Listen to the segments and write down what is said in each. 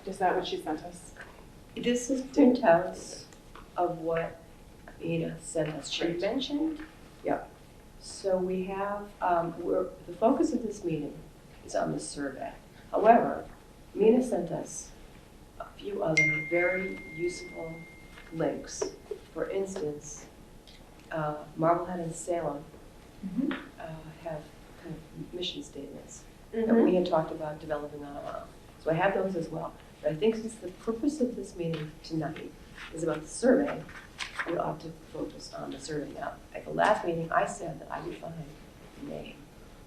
Is that what she sent us? This is printouts of what Ina sent us. She Great. mentioned, yep. So we have, the focus of this meeting is on the survey. However, Mina sent us a few other very useful links. For instance, Marblehead and Salem have kind of mission statements that we had talked about developing on our own. So I have those as well. But I think since the purpose of this meeting tonight is about the survey, we ought to focus on the survey. Now, at the last meeting, I said that I would find the name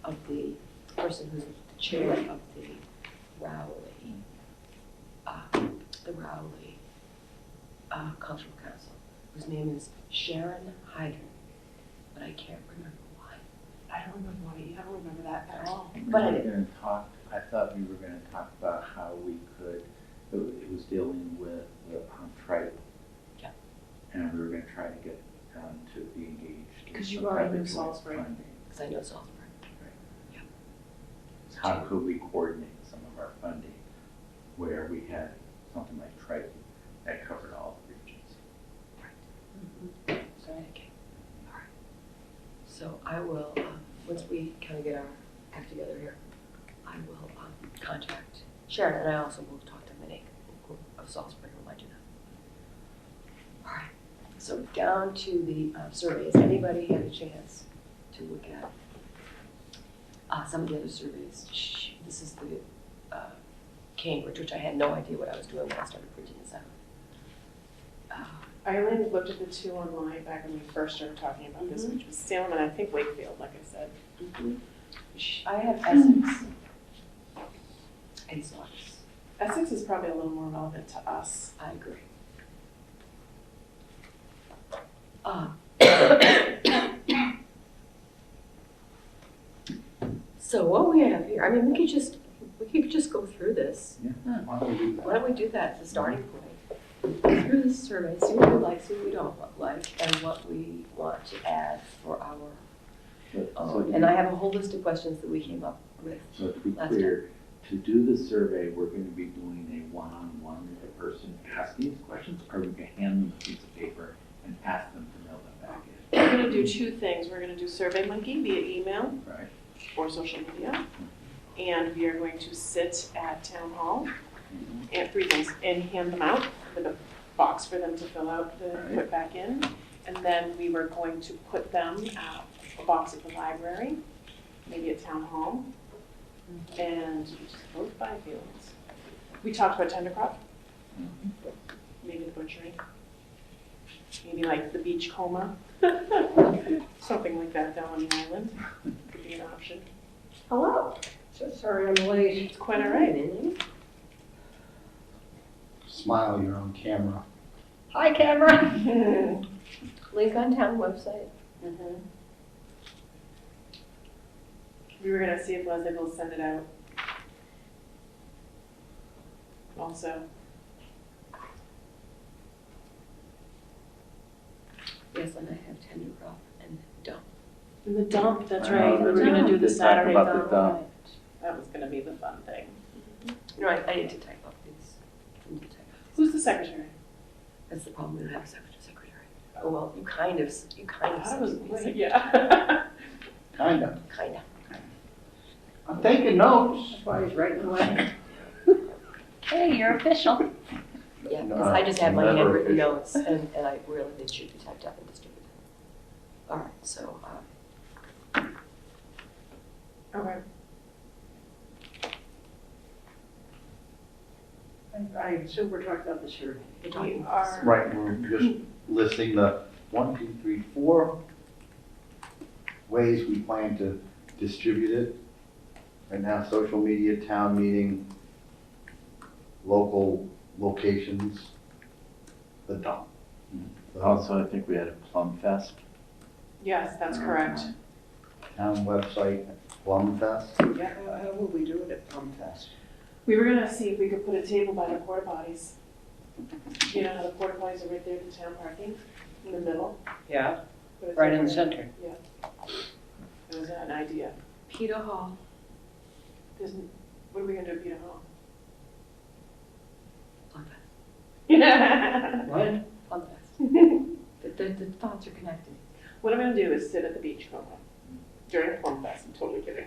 of the person who's the chair of the Rowley Cultural Council, whose name is Sharon Hyder, but I can't remember why. I don't remember that at all. But I We were did. gonna talk, I thought we were gonna talk about how we could, it was dealing with the Triton. Yeah. And we were gonna try to get them to be engaged. in Because you some already type knew of joint Salisbury. funding. Because I know Salisbury. How could we coordinate some of our funding where we had something like Triton that covered all the regions? So, okay. All right. So I will, once we kind of get our act together here, I will contact Sharon, and I also will talk to Minnie of Salisbury when I do that. All right. So down to the surveys. Anybody had a chance to look at some of the other surveys? This is the Cambridge, which I had no idea what I was doing when I started printing this out. I only looked at the two online back when we first started talking about this, which was Salem and I think Wakefield, like I said. I have Essex and Sussex. Essex is probably a little more relevant to us. I agree. So what we have here, I mean, we could just go through this. Yeah, why don't we do Why that? don't we do that as a starting point? Go through this survey, see what we like, see what we don't like, and what we want to add for our own. And I have a whole list of questions that we came up with. So to be last clear, to do the survey, we're gonna be doing a one-on-one with the person asking these questions, or we can hand them a piece of paper and ask them to mail them back We're gonna do two things. We're gonna do SurveyMonkey via email in, right? or social media. And we are going to sit at town hall and three things, and hand them out with a box for them to fill out, to put back in. And then we were going to put them at a box at the library, maybe at town hall, and just both Byfields. We talked about tender crop, maybe the butchery, maybe like the beach coma, something like that down on the island could be an option. Hello. So sorry I'm late. It's quite all right. Smile, you're on camera. Hi, camera. Link on town website. We were gonna see if Leslie will send it out. Also, Yes, and I have tender crop and dump. and the dump, that's I right, know, we were gonna do the let's talk Saturday about the dump. dump. That was gonna be the fun thing. No, I need to type up these. I need to type up these. Who's the secretary? That's the problem, we don't have a secretary. Oh, well, you kind of I thought it was, said you said- yeah. Kinda. Kind of. I'm taking notes. That's why he's writing away. Hey, you're official. Yeah, No, because I just have my never handwritten official. notes, and I really, they should be typed up and distributed. All right, so, Okay. I assume we're talking about the survey. we're We talking. are, Right, we're just listing the 1, 2, 3, 4 ways we plan to distribute it. Right now, social media, town meeting, local locations, the dump. Also, I think we had a Plum Fest. yes, that's correct. Town website, Plum Fest. Yeah. How will we do it at Plum Fest? We were gonna see if we could put a table by the porta potties. You know how the porta potties are right there at the town parking, in the middle? Yeah, Put a right table in the there. center. Yeah. It was an idea. Peter Hall. What are we gonna do at Peter Hall? What? Fun fest. The thoughts are connected. What I'm gonna do is sit at the beach Como during Plum Fest. I'm totally kidding.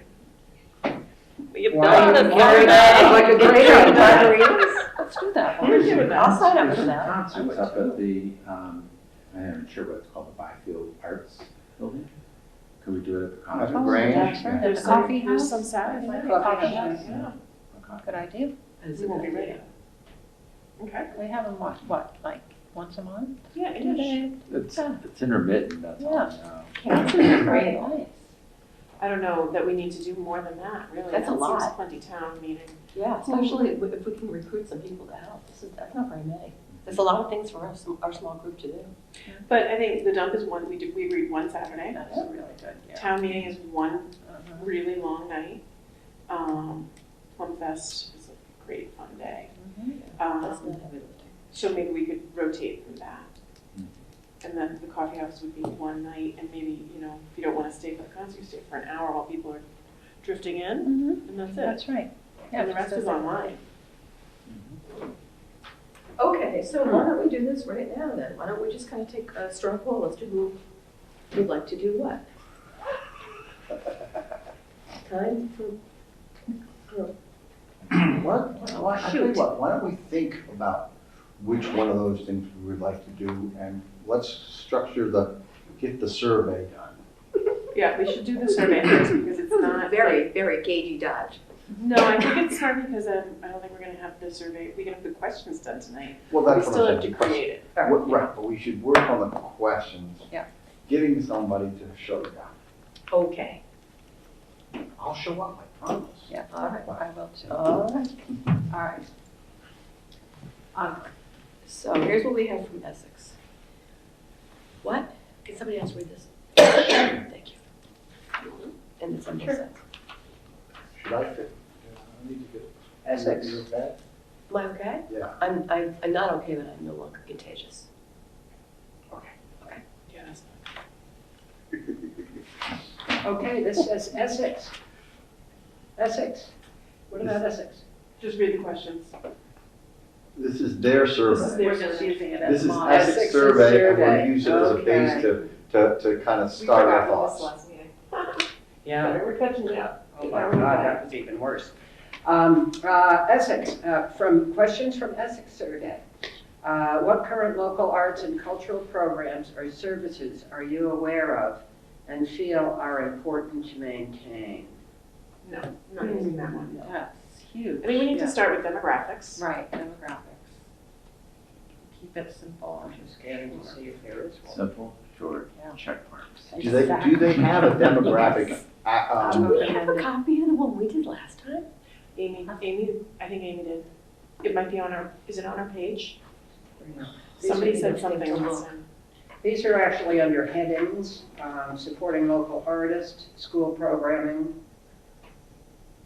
We have Why? done Carry that like a great margaritas? Let's do that one. I'm okay with that. I'll sign up There's for some that. concerts up at the, I'm not sure what it's called, the Byfield Arts Building. Could we do it at the concert? Oh, Grange, that's right. yeah. At There's the some, coffee there's house? some Saturday night. Coffee Coffee house. Yeah. Okay. Good idea. That's We a won't good be ready. idea. Okay. We have them, what, like, once a month? Yeah, Do it is. It's intermittent, that's all I know. That's great. Nice. I don't know that we need to do more than that, really. That's a That seems lot. plenty town meeting. Yeah, especially if we can recruit some people to help. That's not very many. There's a lot of things for us, our small group to do. But I think the dump is one, we agreed one Saturday. That's really good, yeah. Town meeting is one Uh-huh. really long night. Plum Fest is a great fun day. Mhm. That's Um, not heavy lifting. so maybe we could rotate through that. Mhm. And then the coffee house would be one night, and maybe, you know, if you don't wanna stay for the concert, you stay for an hour while people are drifting in, Mhm. and that's it. That's right. Yeah, And the rest is online. Okay, so why don't we do this right now then? Why don't we just kind of take a straw poll as to who would like to do what? Time for I tell you what, why don't we think about which one of those things we would like to do, and let's structure get the survey done. Yeah, we should do the survey first, because it's not. very, very cagey dodge. No, I think it's hard because I don't think we're gonna have the survey, we can have the questions done tonight. Well, We that's what still I'm have to saying. create it. Right, but we should work on the questions. Yeah. Getting somebody to show you. Okay. I'll show up, I promise. Yeah, All right. I will too. All right. So here's what we have from Essex. What? Can somebody else read this? Thank you. And it's on both sides. Should I fit? I need to get. Essex. You okay? Am I okay? Yeah. I'm not okay, but I'm no longer contagious. Yeah, that's Okay, this says Essex. Essex. What about Essex? Just read the questions. This is their This is survey. their We're just survey. using it This as is model. Essex Essex's survey, and we'll survey. use it as a base Okay. to kind of We start our forgot all this thoughts. last meeting. Yeah. We're catching up. Oh my God, that was even worse. Essex, from questions from Essex survey. What current local arts and cultural programs or services are you aware of and feel are important to maintain? No, not using that one. That's huge. I think we need to Yeah. start with demographics. Right, demographics. Keep it simple. I'm just scanning to see if there is one. Simple, short, Yeah. check marks. Do they have a demographic, Do we have a copy of the one we did last time? Amy, I think Amy did. It might be on our, is it on our page? These Somebody are- said something Take a last look. time. These are actually under headings, supporting local artists, school programming,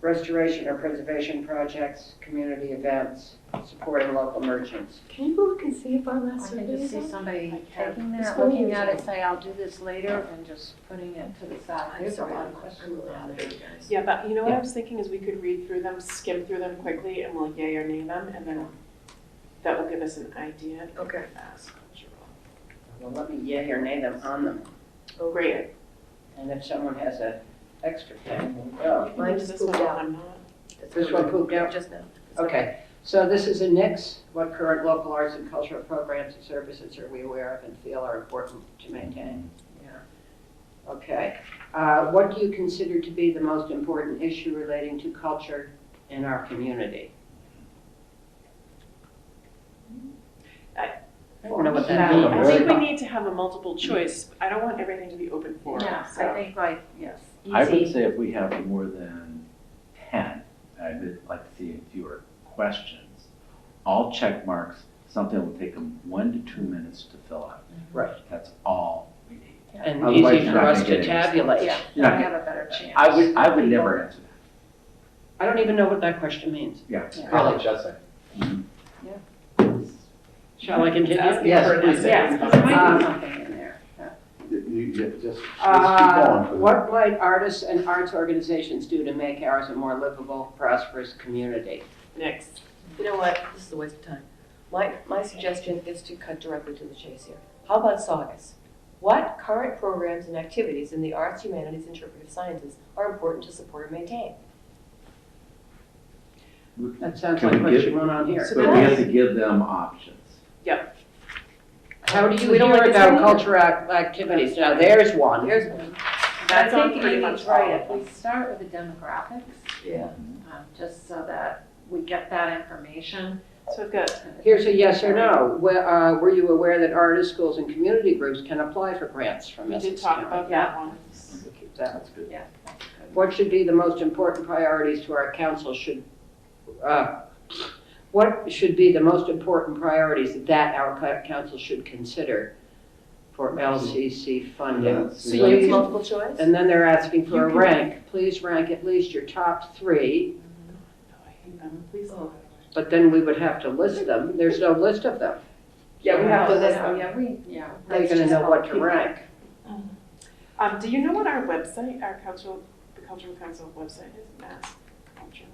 restoration or preservation projects, community events, supporting local merchants. Can you go look and see if our I last can survey just is see on? somebody I can. taking It's that, going looking to at be- it, say, I'll do this later, and just putting it to the side. I'm There's a sorry, lot of I'm questions really out on of there. it, guys. Yeah, but you know what Yeah. I was thinking is we could read through them, skim through them quickly, and we'll yay or nay them, and then that will give us an idea. Okay. As cultural. Well, let me yay or nay them on them. Great. And if someone has an extra pen, we'll go. You can Mine use just this pooped one, out. I'm not. This one pooped out? Just now. Okay, so this is a nix. What current local arts and cultural programs and services are we aware of and feel are important to maintain? Yeah. Okay. What do you consider to be the most important issue relating to culture in our community? I don't know what that Yeah. I means. think we need to have a multiple choice. I don't want everything to be open for Yeah, us, I so. think like, yes, I would easy. say if we have more than 10, I would like to see fewer questions, all check marks, something that will take them 1 to 2 minutes to fill out. Right. That's all we need. And Otherwise, easy you're for not us gonna to get any tabulate. Yeah, You're not I gonna- have a better chance. I would never answer that. I don't even know what that question means. Yeah. College essay. Shall I continue? Yes, please. Yes, because there might be something in there. Yeah. You just keep going. for the- What might artists and arts organizations do to make ours a more livable, prosperous community? Next. You know what? This is a waste of time. My suggestion is to cut directly to the chase here. How about Saugus? What current programs and activities in the arts, humanities, interpretive sciences are important to support and maintain? That sounds Can like we what give- you want on here. So But we have to give them options. How do you We don't hear like this about one either. cultural activities? Now, there's one. There's one. That's I on think pretty Amy's much right, all if of we start with the demographics, Yeah. just so that we get that information. So we've got, Here's a yes or no. Were you aware that artists, schools, and community groups can apply for grants from we did Essex talk County? about that one. We'll keep that. That's good. Yeah, that's good. What should be the most important priorities to our council what should be the most important priorities that our council should consider for LCC funding? So you need Please- multiple choice? And then they're asking for You a can- rank. Please rank at least your top 3, Oh, I hate them, please. but then we would have to list them. There's no list of them. Yeah, we have to Oh, list yeah, them. Yeah, How are you That's gonna just know all what to people. rank? Do you know what our website, the cultural council website is, Mass Cultural?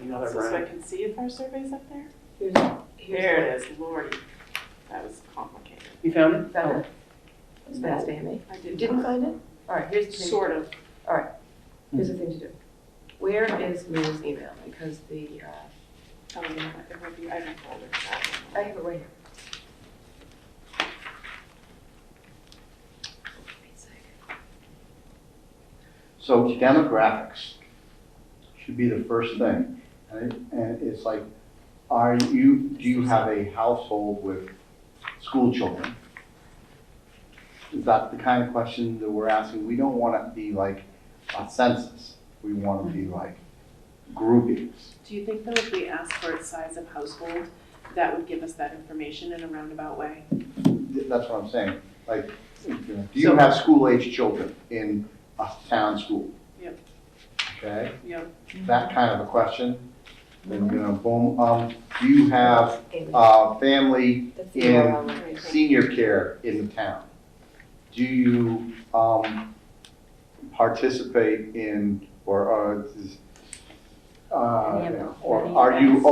Another So I rank. can see if our survey's up there? Here's There it is, lordy, that was complicated. You found it? Found it? It's fast, Amy. I You did didn't not. find it? All right, here's the thing. Sort of. Here's the thing to do. Where is Mina's email? Because the, Oh, yeah, it might be, I don't folder that I one. have it right here. So demographics should be the first thing. And it's like, do you have a household with school children? Is that the kind of question that we're asking? We don't want to be like a census. We want to be like groupings. Do you think that if we ask for its size of household, that would give us that information in a roundabout way? That's what I'm saying. Like, do you have school-age children in a town school? Yep. Okay? Yep. That kind of a question. Then, boom, do you have Amy. family That's the in URL right here. senior care in the town? Do you participate in, or are you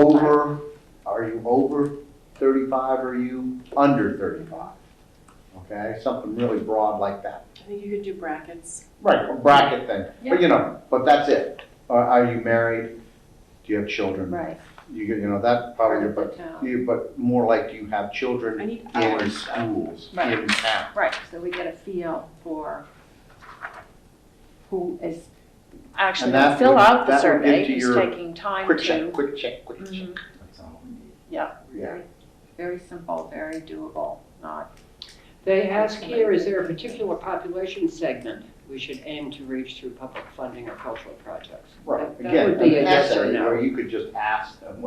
over 35, or are you under 35? Okay, something really broad like that. I think you could do brackets. Right, a bracket thing, but that's it. Are you married? Do you have children? Right. That Part probably, of the but, town. but more like you have I children need in hours. schools, Right. in town. Right, so we get a feel for who is actually And gonna that fill would- out the that would get survey, to who's your taking time Quick to. check, quick check, quick check. Mhm. That's all we need. Yeah, Yeah. very simple, very doable, not. They ask here, is there a particular population segment we should aim to reach through public funding or cultural projects? Right, That again, would be a an yes or essay no. where you could just ask them,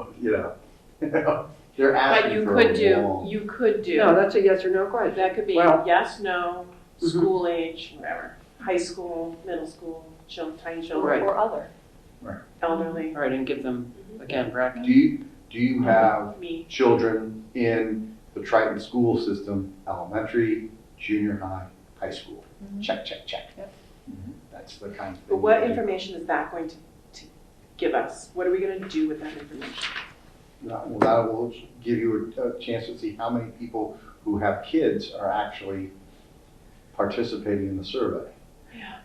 they're asking But you for could a do, long- you could do. No, that's a yes or no question. That could be Well- yes, no, Mhm. school age, whatever, high school, middle school, children, tiny children, Right. Or other. elderly, All right, and give them, again, brackets. Do you have me. children in the Triton school system, elementary, junior high, high school? Check, check, check. Yep. That's the kind of thing. But what you do. information is that going to give us? What are we gonna do with that information? That will give you a chance to see how many people who have kids are actually participating in the survey. Yeah.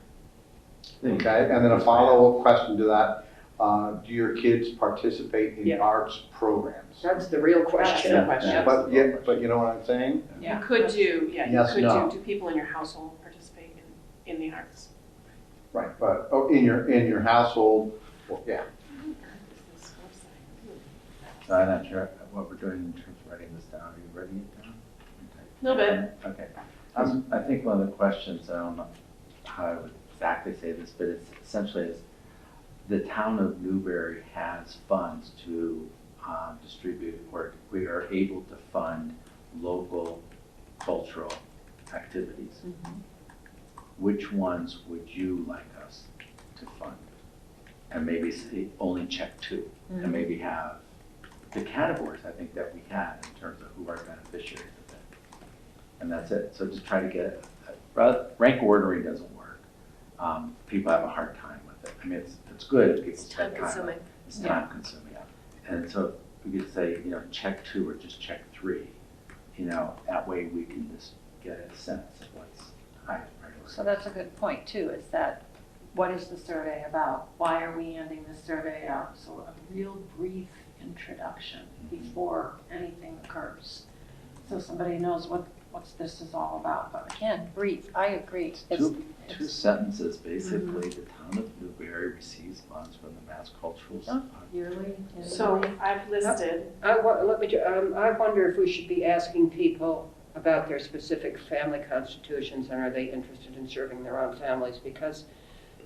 Okay, and then a follow-up question to that, do your kids participate in Yeah. arts programs? That's the real That's question. the question. But you know what I'm saying? Yeah. You could do, yeah, you Yes, could no. do people in your household participate in the arts? Right, but in your household, well, yeah. This website. So I'm not sure what we're doing in terms of writing this down. Are you writing it down? Little bit. Okay. I think one of the questions, I don't know how I would exactly say this, but it's essentially is the town of Newbury has funds to distribute, or we are able to fund local cultural activities. Which ones would you like us to fund? And maybe say only check 2, and maybe have the categories I think that we had in terms of who are beneficiaries of it. And that's it. So just try to get, rank ordering doesn't work. People have a hard time with it. I mean, it's good if people It's time spend time. consuming. It's time consuming, yeah. And so we could say, check 2 or just check 3, that way we can just get a sense of what's highest priority. So that's a good point too, is that what is the survey about? Why are we handing this survey out? So a real brief introduction before anything occurs. So somebody knows what's this is all about. But again, brief, I agree. Two sentences, basically, the town of Newbury receives funds from the Mass Cultural. Yearly. So I've listed, I wonder if we should be asking people about their specific family constitutions and are they interested in serving their own families? Because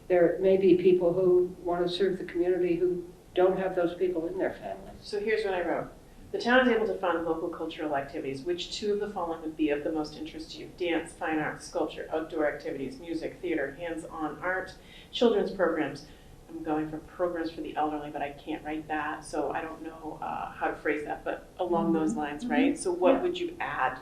there may be people who want to serve the community who don't have those people in their families. so here's what I wrote. The town is able to fund local cultural activities. Which 2 of the following would be of the most interest to you? Dance, fine arts, sculpture, outdoor activities, music, theater, hands-on art, children's programs. I'm going for programs for the elderly, but I can't write that, so I don't know how to phrase that, but along those lines, right? So what would you add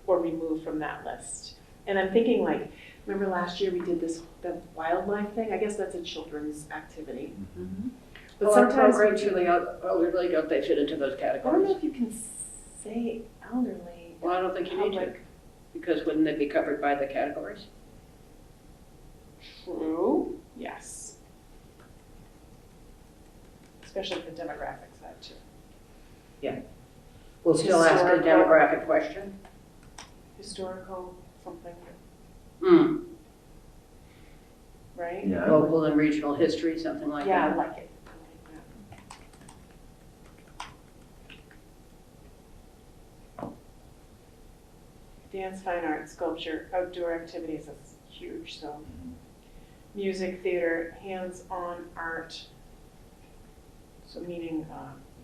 or remove from that list? And I'm thinking like, remember last year we did the wildlife thing? I guess that's a children's activity. But Well, our sometimes programs for the elderly, don't they fit into those I don't know categories? if you can say elderly. Well, I don't think you need to, Public. because wouldn't they be covered by the categories? True, yes. Especially the demographic side too. We'll still ask a Historical. demographic question. Historical something, Hmm, right? Yeah, local and regional history, something like Yeah, I that. like it. Dance, fine art, sculpture, outdoor activities, that's huge, so. Music, theater, hands-on art. So meaning,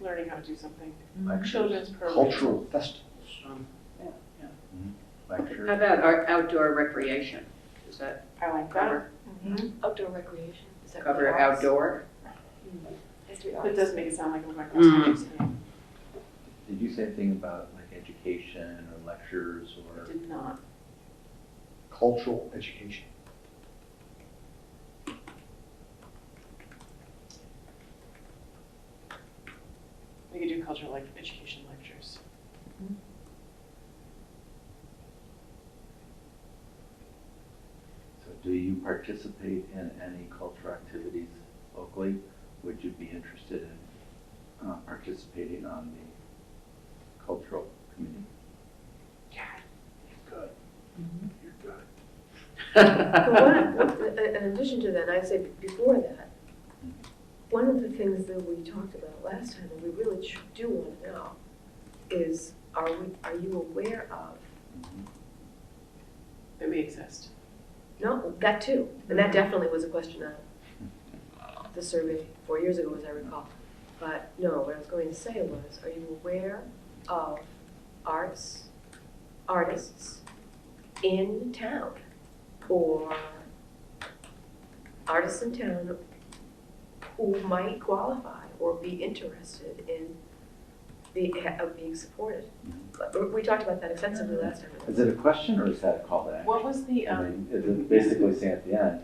learning how to do something. lectures, Children's programs. Cultural festivals. How lectures. about our outdoor recreation? Does that I like that. cover, Mhm. Outdoor recreation, is that? cover what arts? outdoor? Has to be That arts. does make it sound like I'm going Mm. cross country. Did you say anything about like education or lectures I or? did not. Cultural education. We could do cultural like education lectures. So do you participate in any cultural activities locally? Would you be interested in participating on the cultural committee? Yeah. Good. You're good. But in addition to that, I'd say before that, one of the things that we talked about last time, and we really do want to know, is are you aware of, That we exist. no, that too, and that definitely was a question on the survey 4 years ago, as I recall. But no, what I was going to say was, are you aware of artists in town, or artists in town who might qualify or be interested in being supported? We talked about that extensively last time. Is it a question or is that a call to action? What was the, I mean, is it basically saying at the end,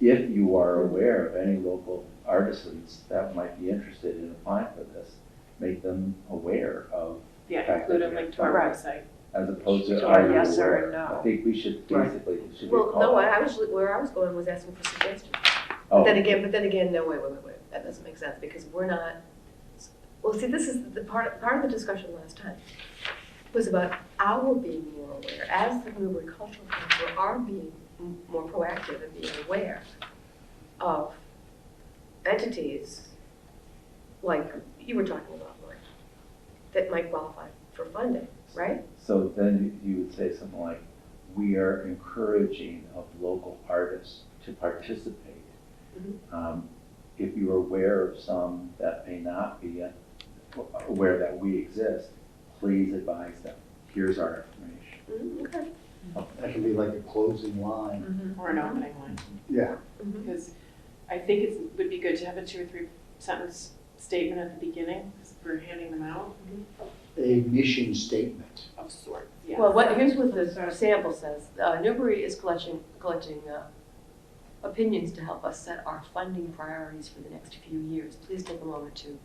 if you are aware of any local artisans that might be interested in applying for this, make them aware of, yeah, fact include that a we link have to our Right. website. as opposed to Or are you yes or aware? no. I think we should basically, it should be a Well, call. no, to action. where I was going was asking for suggestions. Oh, But then again, no, wait, that doesn't make sense, because we're not, well, see, this is the part of the discussion last time, was about our being more aware, as the Newbury Cultural Council, are being more proactive and being aware of entities like you were talking about, Lori, that might qualify for funding, right? So then you would say something like, we are encouraging of local artists to participate. If you're aware of some that may not be aware that we exist, please advise them. Here's our information. Okay. That can be like a closing line. Or an opening line. Yeah. Because I think it would be good to have a 2 or 3 sentence statement at the beginning, because we're handing them out A mission statement. of sorts, yeah. Well, here's what the sample says. Newbury is collecting opinions to help us set our funding priorities for the next few years. Please take a moment to,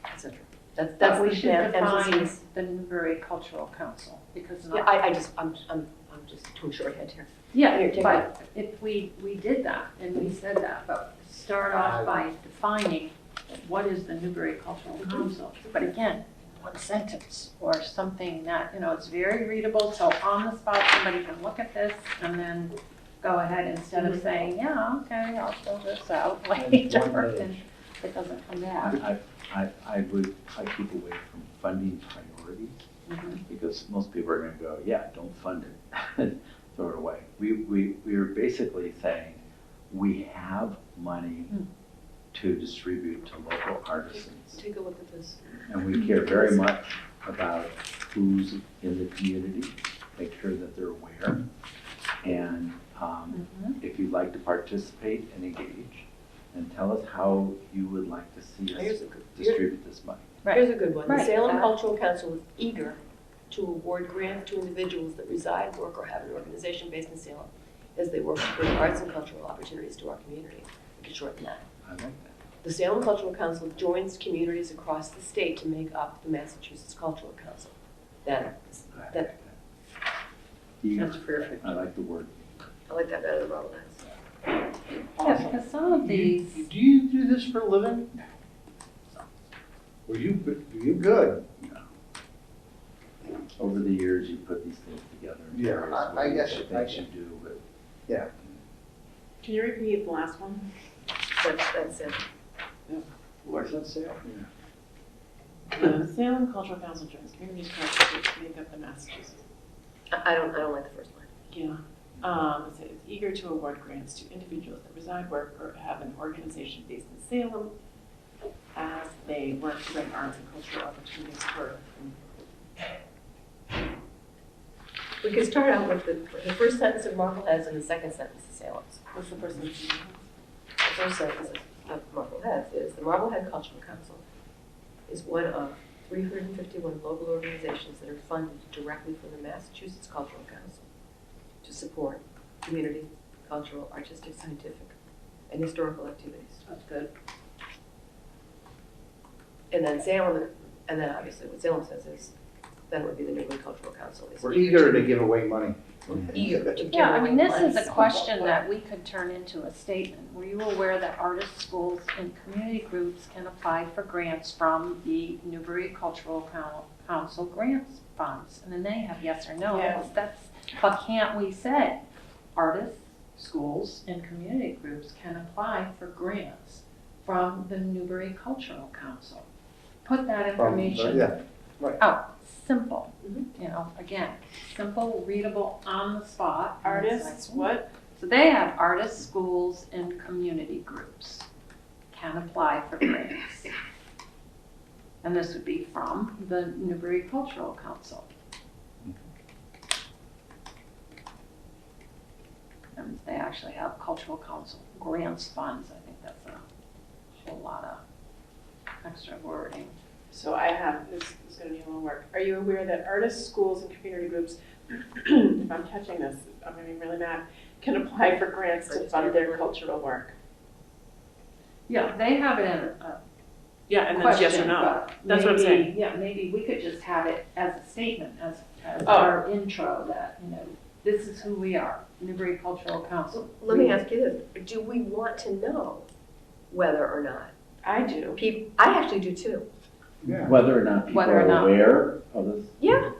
et cetera. That's But we the should define emphasis. the Newbury Cultural Council, because Yeah, not, I'm just too shorthand here. yeah, Here, take but if we did that, and we said that, but start off by defining what is the Newbury Cultural Council, but again, one sentence, or something that, you know, it's very readable, so on the spot, somebody can look at this, and then go ahead, instead of saying, yeah, okay, I'll fill this out later, and it doesn't come back. I keep away from funding priorities, Mhm. because most people are gonna go, yeah, don't fund it, throw it away. We are basically saying, we have money to distribute to local artisans. Take a look at this. And we care very much about who's in the community, make sure that they're aware. And Mhm. if you'd like to participate and engage, and tell us how you would like to see Here's us a good, distribute this money. Right. here's a good one. The Right. Salem Cultural Council is eager to award grants to individuals that reside, work, or have an organization based in Salem as they work to bring arts and cultural opportunities to our community. We can shorten that. I like that. The Salem Cultural Council joins communities across the state to make up the Massachusetts Cultural Council. That, that, Eager. That's perfect. I like the word. I like that better than Robert Hines. Yeah, because some of these, Do you do this for a living? Well, you good. Over the years, you put these things together in Yeah, various I ways. guess I I think can. you do, but Can you repeat the last one? That's it. What's that say? The Salem Cultural Council joins communities across the state to make up the Massachusetts. I don't like the first line. Yeah. It says, eager to award grants to individuals that reside, work, or have an organization based in Salem as they work to bring arts and cultural opportunities for. We could start out with the first sentence of Marbleheads and the second sentence of Salem's. What's the first one? The first sentence of Marblehead is, the Marblehead Cultural Council is one of 351 local organizations that are funded directly from the Massachusetts Cultural Council to support community, cultural, artistic, scientific, and historical activities. That's good. And then Salem, and then obviously what Salem says is, then it would be the Newbury Cultural Council. is We're eager to give away money. Eager to give yeah, I away mean, this is funds. a question that we could turn into a statement. Were you aware that artists, schools, and community groups can apply for grants from the Newbury Cultural Council grants funds? And then they have yes or no. Yes. But can't we say artists, schools, and community groups can apply for grants from the Newbury Cultural Council? Put that information Yeah, out, simple, Mhm. you know, again, simple, readable, on the spot. and it's Artists, like, what? So they have artists, schools, and community groups can apply for grants. And this would be from the Newbury Cultural Council. And they actually have cultural council grants funds. I think that's a whole lot of extra wording. So I have, this is gonna be a little work. Are you aware that artists, schools, and community groups, if I'm touching this, I'm gonna be really mad, can apply for grants to fund their cultural work? Yeah, they have it in a Yeah, and then yes or question, no. but That's what I'm maybe- saying. Yeah, maybe we could just have it as a statement, as Oh. our intro, that, you know, this is who we are, Newbury Cultural Council. Let me ask you this, do we want to know whether or not I do. I actually do too. yeah. whether or not people Whether or are not- aware of this. Yeah.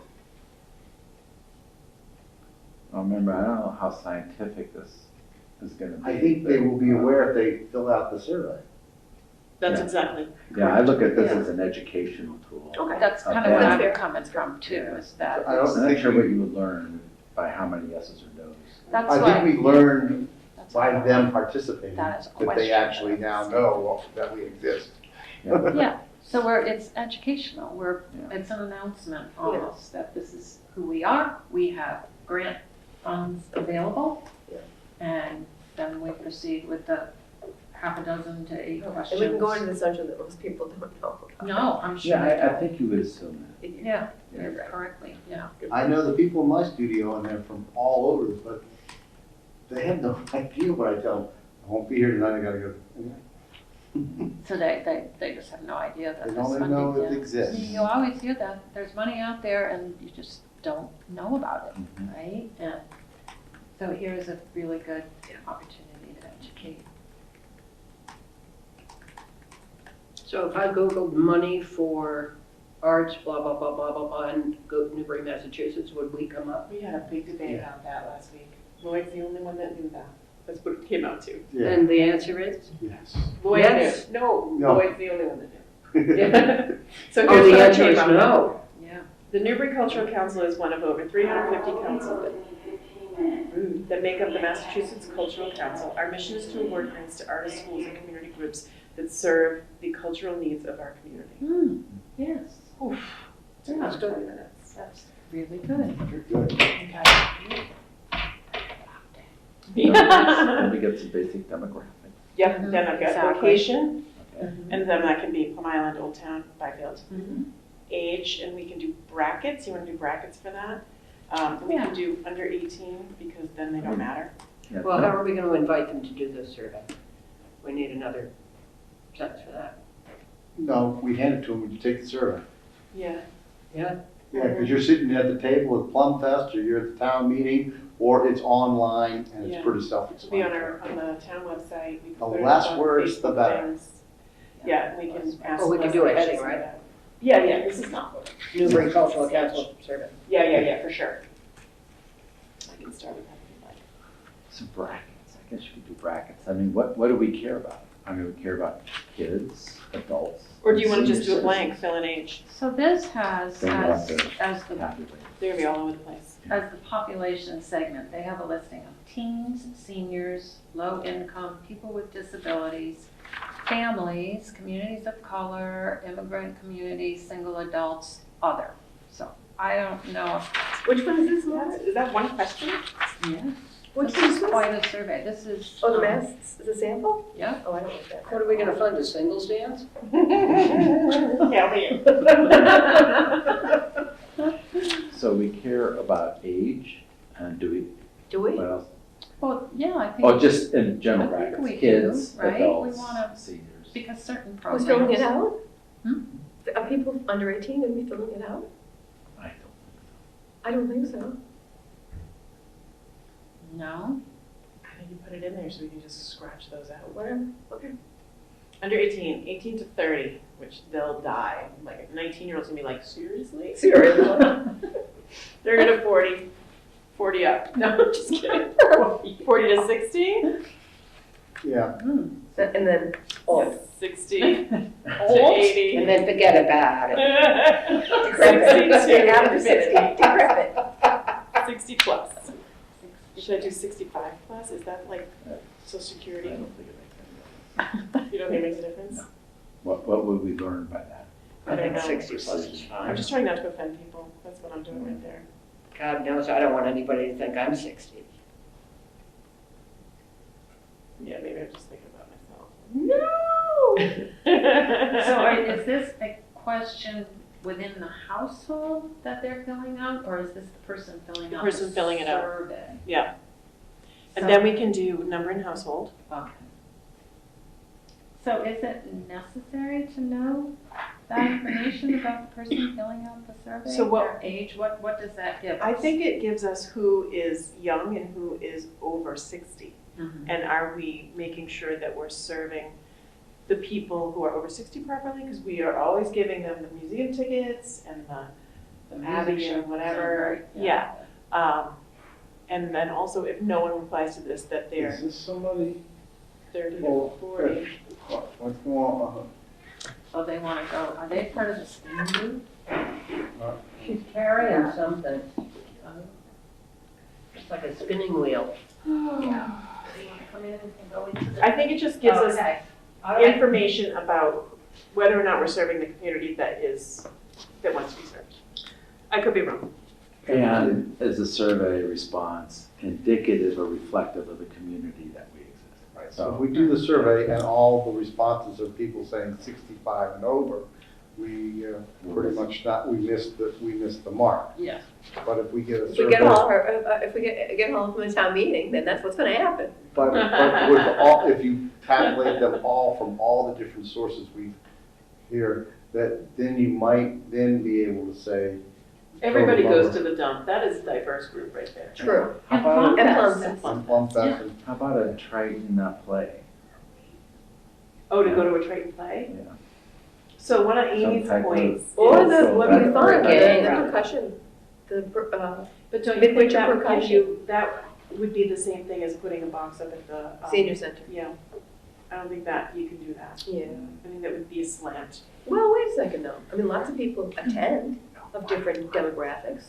Remember, I don't know how scientific this is gonna be. I think they will be aware if they fill out the survey. That's Yeah. exactly. Yeah, I look at this Yeah. as an educational tool. Okay. That's kind of Okay. where That's I'm fair. coming from too, is that, I don't I'm not think sure we- what you would learn by how many yeses or nos. that's I why. think we learned that's by why- them participating, That is a that they question. actually now know that we exist. Yeah. Yeah, so it's educational, Yeah. it's an announcement almost, that this is who we are, we have grant funds available. Yeah. And then we proceed with the half a dozen to 8 And questions. we can go into the assumption that most people don't know about No, I'm sure. Yeah, they I don't. think you would assume that. it. Yeah, You're you're right. correctly, yeah. I know the people in my studio and they're from all over, but they have no idea what I tell them. I won't be here tonight, I gotta go. So they just have no idea that They there's don't even funding. know it Yeah. exists. You always hear that, there's money out there and you just don't know about it, Mhm. right? And so here's a really good opportunity to educate. So if I Googled money for arts, blah, blah, blah, blah, blah, blah, and go to Newbury, Massachusetts, would we come up? We had a big debate Yeah. about that last week. Lloyd's the only one that knew that. That's what it came out to. Yeah, And the answer is? yes. Lloyd Yes. knew. No, No. Lloyd's the only one that knew. So Oh, here's the what it answer came is out. no. Yeah. The Newbury Cultural Council is one of over 350 councils that make up the Massachusetts Cultural Council. Our mission is to award grants to artists, schools, and community groups that serve the cultural needs of our community. Yes, Oof. Yeah. That's 20 minutes. that's really good. You're good. Okay. Then we get some basic demographics. Yep, then I've got Exactly. location, Okay. and then that can be Plum Island, Old Town, Byfield. Mhm. Age, and we can do brackets. You want to do brackets for that? We Yeah. can do under 18 because then they don't matter. Yeah, Well, how are we gonna invite them to do this survey? We need another sentence for that. No, we hand it to them when you take the survey. Yeah. Yeah? Yeah, because you're sitting at the table with Plum Fest, or you're at the town meeting, or it's online, and it's Yeah. pretty It'll be on self-explanatory. on the town website. We can The put it less on words, the Facebook better. things. Yeah, we can ask. Well, we can do a Leslie if heading, she's right? got- Yeah, yeah, this is not. Newbury Cultural Council survey. Yeah, for sure. I can start with that if you like. Some brackets, I guess you could do brackets. I mean, what do we care about? I mean, we care about kids, adults. Or do you want to just do a senior blank, citizens. fill in age? So this has, Then we'll as, have to as the Happy with it. They're gonna be all over the place. as the population segment, they have a listing of teens, seniors, low income, people with disabilities, families, communities of color, immigrant communities, single adults, other. So I don't know if, Which one is this, Matt? Is that one question? yeah, Which this is quite a survey. This is. is a sample? Yeah. Oh, I don't like that. What are we gonna fund, a singles dance? Yeah, me. So we care about age, and do we, Do we? what else? Well, yeah, I think. Oh, just in general I think we brackets, do, kids, right? We adults, wanna- seniors. Because certain Who's programs. filling it out? Hmm? Are people under 18 going to be filling it out? I don't I don't think so. No? I think you put it in there so we can just scratch those out. Whatever. Okay. Under 18, 18 to 30, which they'll die. Like a 19-year-old's gonna be like, seriously? Seriously. They're gonna 40, 40 up. No, just kidding. 40 to 60? Yeah, And then old. 60 to Old? 80. And then forget about it. Decrepit. Out of 60 60. Decrepit. 60 plus. Should I do 65 plus? Is that like Social I Security? don't think it makes any difference. You don't think it makes a difference? What would we learn by that? I think don't know. 60 plus is I'm fine. just trying not to offend people. That's what I'm doing right there. God knows, I don't want anybody to think I'm 60. Yeah, maybe I'm just thinking about myself. No! So is this a question within the household that they're filling out, or is this the person filling The out person filling it out. survey? Yeah. And then we can do number in household. Okay. So is it necessary to know that information about the person filling out the survey? So what- Their age, what does that give us? I think it gives us who is young and who is over 60. Mhm. And are we making sure that we're serving the people who are over 60 properly? Because we are always giving them the museum tickets and the Abbey music and show, whatever. yeah. And then also, if no one replies to this, that they're is this somebody, 30 Oh, to 40. what's going on? Oh, they want to go, are they part of the STEAM group? She's carrying something. It's like a spinning wheel. They want to come in and go into the. I think it just gives us Okay. All right. information about whether or not we're serving the community that wants to be served. I could be wrong. And is the survey response indicative or reflective of the community that we exist? Right, so if we do the survey and all the responses are people saying 65 and over, we pretty much we missed the mark. Yeah. But if we get a If we survey. get all if we get all from the town meeting, then that's what's going to happen. But with all, if you tabulate them all from all the different sources we hear, that then you might then be able to say. Everybody total goes to number. the dump, that is a diverse group right there. True. How about, And Plum Plum Fest. Fest. And Plum Fest and how about a Triton play? Oh, to go to a Triton play? Yeah. So one of Amy's type of- points Or is, the, what we thought, Right. getting the Right. percussion, but don't you think Midwinter that would give percussion. you, that would be the same thing as putting a box up at the. senior center. Yeah, I don't think that you can do that. Yeah. I think that would be a slant. Well, wait a second though. I mean, lots of people attend of different demographics.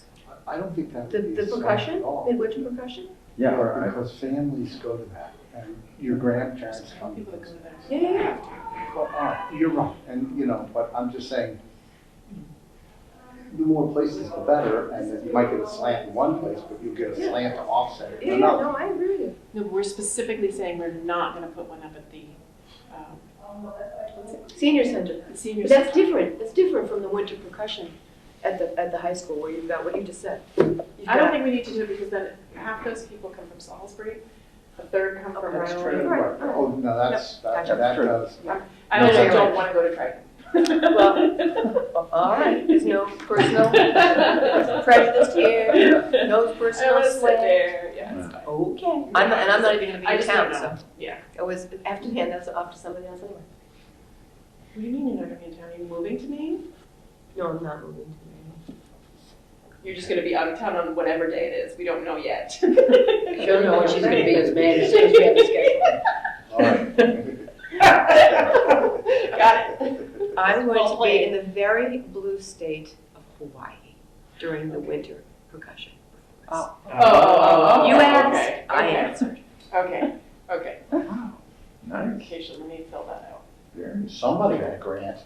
I don't think that The, would be the a slam percussion, at all. midwinter percussion? Yeah, Because families go to that, and your grandparents come. People that go there. Yeah. Well, you're right, and, you know, but I'm just saying, the more places, the better, and then you might get a slant in one place, but you'll get a slant to offset it Yeah, in yeah, another. no, I agree with you. No, but we're specifically saying we're not gonna put one up at the, Senior center. the senior But that's center. different. That's different from the winter percussion at the high school where you've got what you just said. You've I don't got- think we need to do it because then half those people come from Salisbury, a third come from That's Rowley. true, Right, right. right. Oh, no, that's, that Gotcha. that does. I also No, don't wanna go to Triton. Well, all right, there's no personal prejudice here, no I personal wanna sit slant. there, yeah, it's fine. Okay. I'm not, and I'm not even gonna be I in just town, don't know. so Yeah. I was, I have to hand that off to somebody else anyway. What do you mean you're not gonna be in town? Are you moving to Maine? No, I'm not moving to You're just gonna be out of town on whatever day it is. We don't know yet. She'll know when she's gonna be as mad as soon as we have the schedule. All right. Got it. I'm going Well to be played. in the very blue state of Hawaii during the winter percussion. Oh. You okay, asked, okay, I okay. answered. Okay, okay. Wow, nice, Okay, so let me fill that out. very. Somebody got a grant.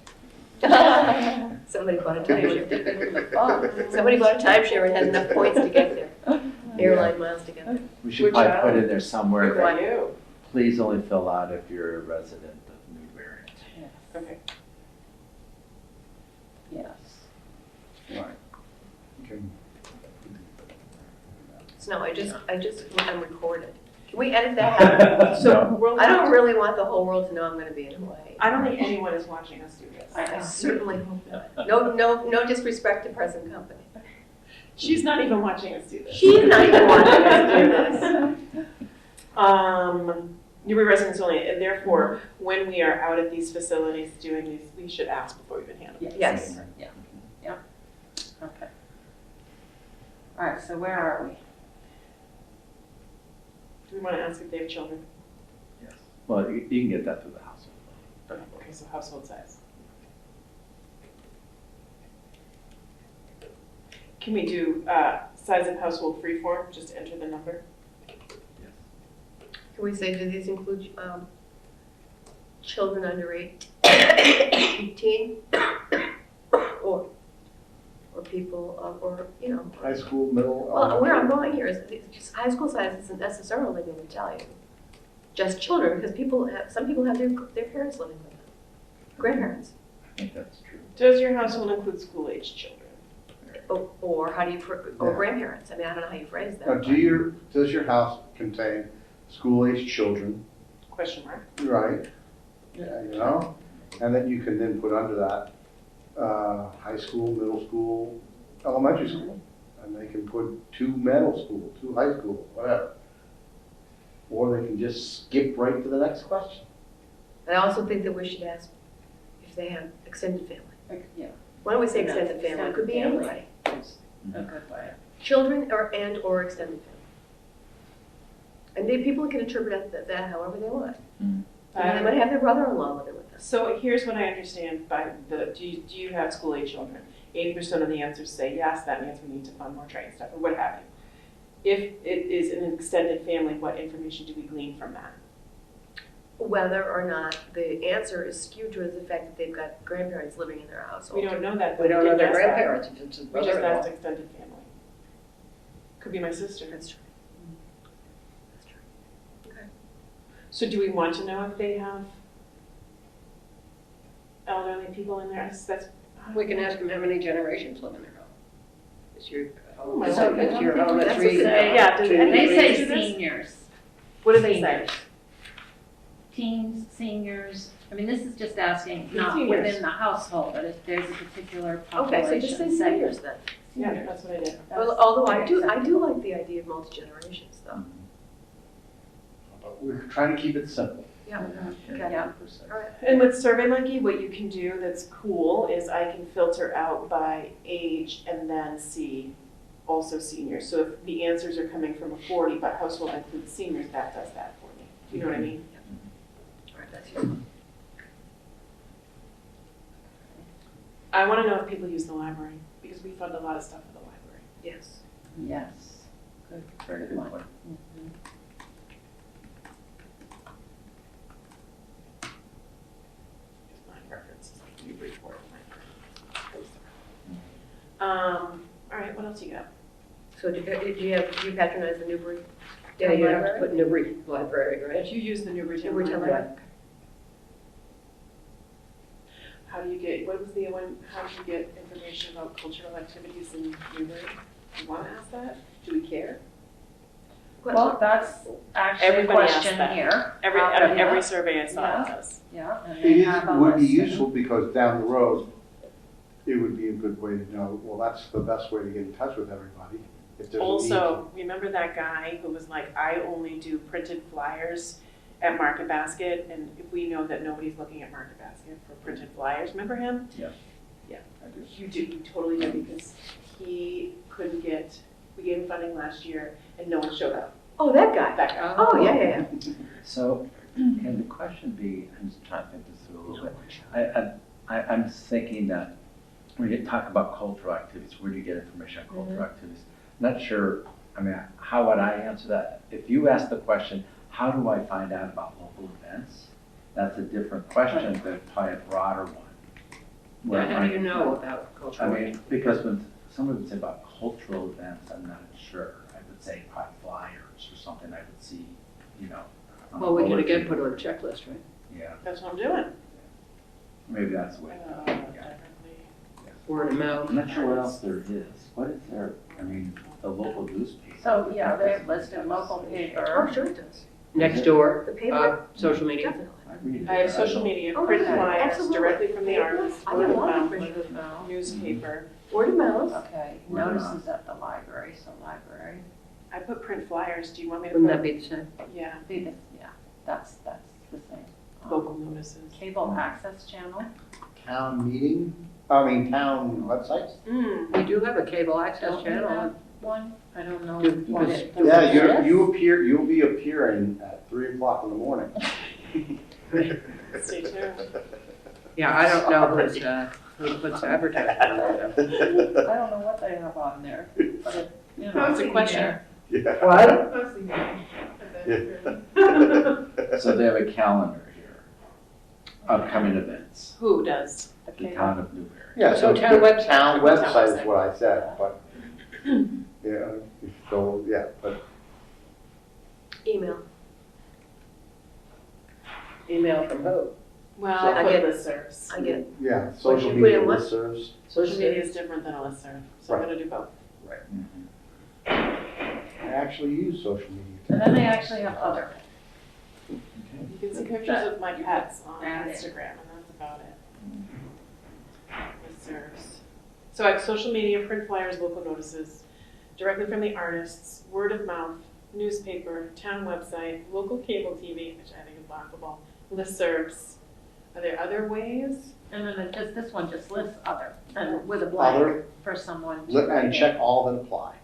Somebody bought a timeshare. Somebody bought a timeshare and has enough points to get there, airline miles to get there. We should Which probably island? put in there somewhere Good that for you. please only fill out if you're a resident of Newbury. Okay. Yes. Right. Okay. So no, I'm recorded. Can we edit that out? So, We'll I have don't to- really want the whole world to know I'm gonna be in Hawaii. I don't think anyone is watching us do this. I certainly hope not. No disrespect to present company. She's not even watching us do this. She's not even watching us do this. Newbury residents only, and therefore, when we are out at these facilities doing these, we should ask before we even hand them. Yes. Okay. All right, so where are we? Do we want to ask if they have children? yes. Well, you can get that through the household. Okay, so household size. Can we do size of household freeform, just enter the number? Can we say, do these include children under 18? Or people, or, you know. High school, middle. Well, where I'm elementary. going here is, just high school size isn't necessarily going to tell you just children, because some people have their parents living with them, grandparents. I think that's true. Does your household include school-aged children? Or how do you, or Yeah. grandparents, I mean, I don't know how you phrase Now, that. does your house contain school-aged children, Question mark. right? Yeah, you know, and then you can then put under that, high school, middle school, elementary school. And they can put 2 middle school, 2 high school, whatever. Or they can just skip right to the next question. And I also think that we should ask if they have extended family. Yeah. Why don't we say Yeah, extended family? It could be extended anybody. That's a good way. Children or extended family. And people can interpret that however they want. They might have their brother-in-law living with them. So here's what I understand by do you have school-age children? 80% of the answers say yes, that means we need to fund more training stuff, or what have you. If it is an extended family, what information do we glean from that? Whether or not the answer is skewed towards the fact that they've got grandparents living in their household. We don't know that. We don't know didn't their ask that. grandparents, if it's a We just brother-in-law. asked extended family. Could be my sister. That's true. That's true. Okay. So do we want to know if they have elderly people in there? That's. We can ask them how many generations live in their home. Is your, Oh, my so God. is your That's elementary? what they- Yeah, does to- any- They say do this? seniors. What do they say? teens, seniors? I mean, this is just asking, not Seniors. within the household, but if there's a particular Okay, so just population say segment. seniors then. Yeah, that's what I did. Well, although I do like the idea of multi-generations though. But we're trying to keep it simple. Yeah. Yeah. And with SurveyMonkey, what you can do that's cool is I can filter out by age and then see also seniors. So if the answers are coming from a 40, but household includes seniors, that does that for me. You know what I mean? All right, that's useful. I want to know if people use the library, because we fund a lot of stuff for the library. Yes. Yes. Good, Very good point. Mhm. Because my preference is like Newburyport library. All right, what else you got? So do you patronize the Newbury? Yeah, you have to Library? put Newbury Library, right? You use the Newburytown Newburytown Library. Library. How do you get, what was the one, how do you get information about cultural activities in Newbury? Do you want to ask that? Do we care? Well, that's actually a Everybody asks question that. here. Every, Out out of of every that. survey I saw Yeah. it does. Yeah, and It they is, have a would be list. useful because down the road, it would be a good way to know, well, that's the best way to get in touch with everybody. If there's a need. Also, remember that guy who was like, I only do printed flyers at Market Basket, and if we know that nobody's looking at Market Basket for printed flyers, remember him? I do. You do, you totally do, because he couldn't get, we gave him funding last year, and no one showed up. Oh, that guy. That guy. Oh, yeah. So, can the question be, I'm just trying to think this through a little bit. I'm thinking that when you talk about cultural activities, where do you get information on cultural activities? Not sure, I mean, how would I answer that? If you ask the question, how do I find out about local events? That's a different question than probably a broader one. Where How do you I- know about I cultural? mean, because when someone would say about cultural events, I'm not sure. I would say probably flyers or something I would see, you know. on Well, we can bulletin. again put it on a checklist, right? Yeah, That's what I'm doing. maybe that's the way. Yeah. Word of mouth. I'm not sure what else there is. What is there? I mean, the local newspaper. So, yeah, they've listed local Oh, paper. sure it does. Next door, The paper? social media. Definitely. I read it. I have social media, Oh, print okay. flyers Absolutely. directly from the artist, I word get a of lot of mouth, information. No. newspaper. Word of mouth. Okay, Word of notices at the library, so library. I put print flyers, do you want me to Wouldn't that put? be the same? Yeah, See, this, yeah, that's the same. local notices. Cable access channel. Town meeting, town websites? We do have a cable access Don't we have channel. one? I don't know Do- what does- it. does Yeah, it exist? you'll be appearing at 3:00 in the morning. Stay tuned. Yeah, I don't know who puts advertising on that. I don't know what they have on there, but it, you know. It's a question. Yeah. What? So they have a calendar here, upcoming events, Who does? The the cable. town of Newbury. Yeah, So so town website. town website is what I said, but, yeah, so, yeah, but Email. Email from who? Well, I I put get- listservs. I get, yeah, social you put media in what? listservs. Social media is different than a listserv, so I'm Right. gonna do both. Mhm. I actually use social media. And then they actually have other. You can see pictures of my pets on Add it. Instagram, and that's about it. Listservs. So I have social media, print flyers, local notices, directly from the artists, word of mouth, newspaper, town website, local cable TV, which I think is laughable, listservs. Are there other ways? And then it just, this one just lists other, and with a Other. blank for someone to Look write and in. check all that apply.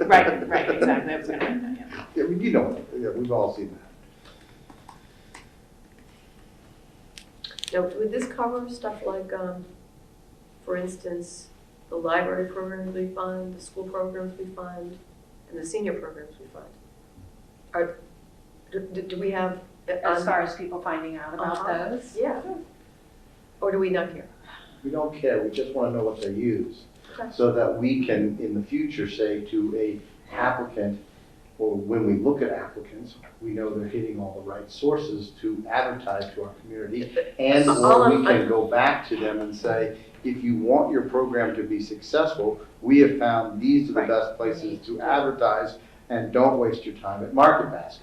Right, exactly, I was gonna write that, yeah. Yeah, you know, yeah, we've all seen that. now, would this cover stuff like, for instance, the library programs we fund, the school programs we fund, and the senior programs we fund? Do we have? As far as people finding out about Uh-huh. those. Yeah. Or do we not care? We don't care, we just wanna know what they use. Okay. So that we can, in the future, say to a applicant, or when we look at applicants, we know they're hitting all the right sources to advertise to our community. And or we can go back to them and say, if you want your program to be successful, we have found these are the Right. best places to advertise, and don't waste your time at Market Basket.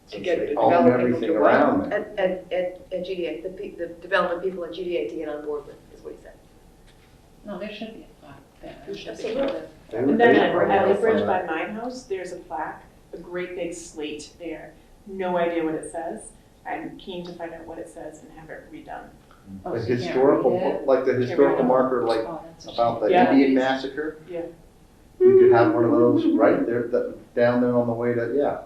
To get They the own development everything to what? around there. At GDA, the development people at GDA to get on board with, is what he said. No, there should be a plaque there. Absolutely. And then at probably the bridge follow by mine house, there's a plaque, a great big slate there. No idea what it says. I'm keen to find out what it says and have it redone. Oh, A so you can't historical, read it? like the historical marker, like Oh, that's a about the Yeah. Indian massacre. Yeah. We could have one of those right there, down there on the way to, yeah.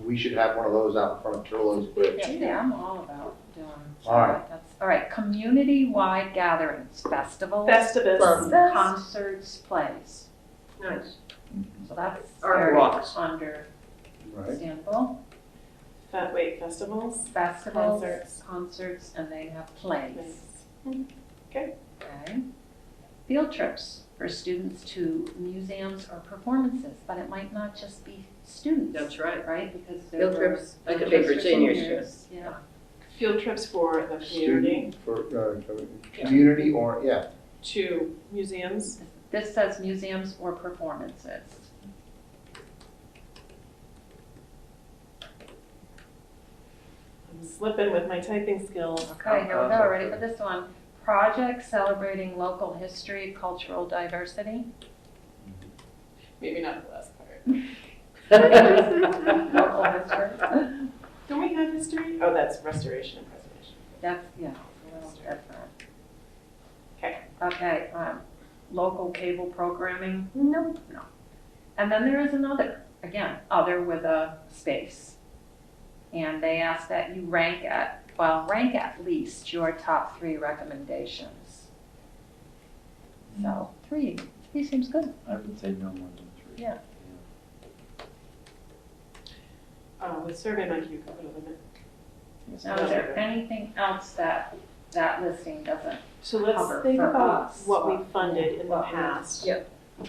We should have one of those out in front of Turlo's Bridge. shame. Yeah, I'm all about doing. All right. All right, community-wide gatherings, festivals, Festivus. concerts, plays. Nice. So that's Art very walks. Right. understandable. Festivals. Festivals, Concerts. concerts, and they have plays. Plays. Okay. Okay. Field trips for students to museums or performances, but it might not just be students. That's right. Right, because there Field were. trips, that could be for seniors too. Yeah. Field trips for the community Student, for, community or, yeah. to museums. This says museums or performances. I'm slipping with my typing skills. Okay, here we go, ready for this one. Projects celebrating local history, cultural diversity. Maybe not the last part. Local history. Don't we have history? Oh, that's restoration and preservation. That's, yeah, a little different. Okay. Okay, local cable programming. Nope. And then there is another, again, other with a space. And they ask that you rank at least your top 3 recommendations. So, 3 seems good. I would say no more than 3. Yeah. With SurveyMonkey, you covered a limit. Now, is there anything else that listing doesn't? So let's Cover think for about us. what we funded in the What we- past. Yeah.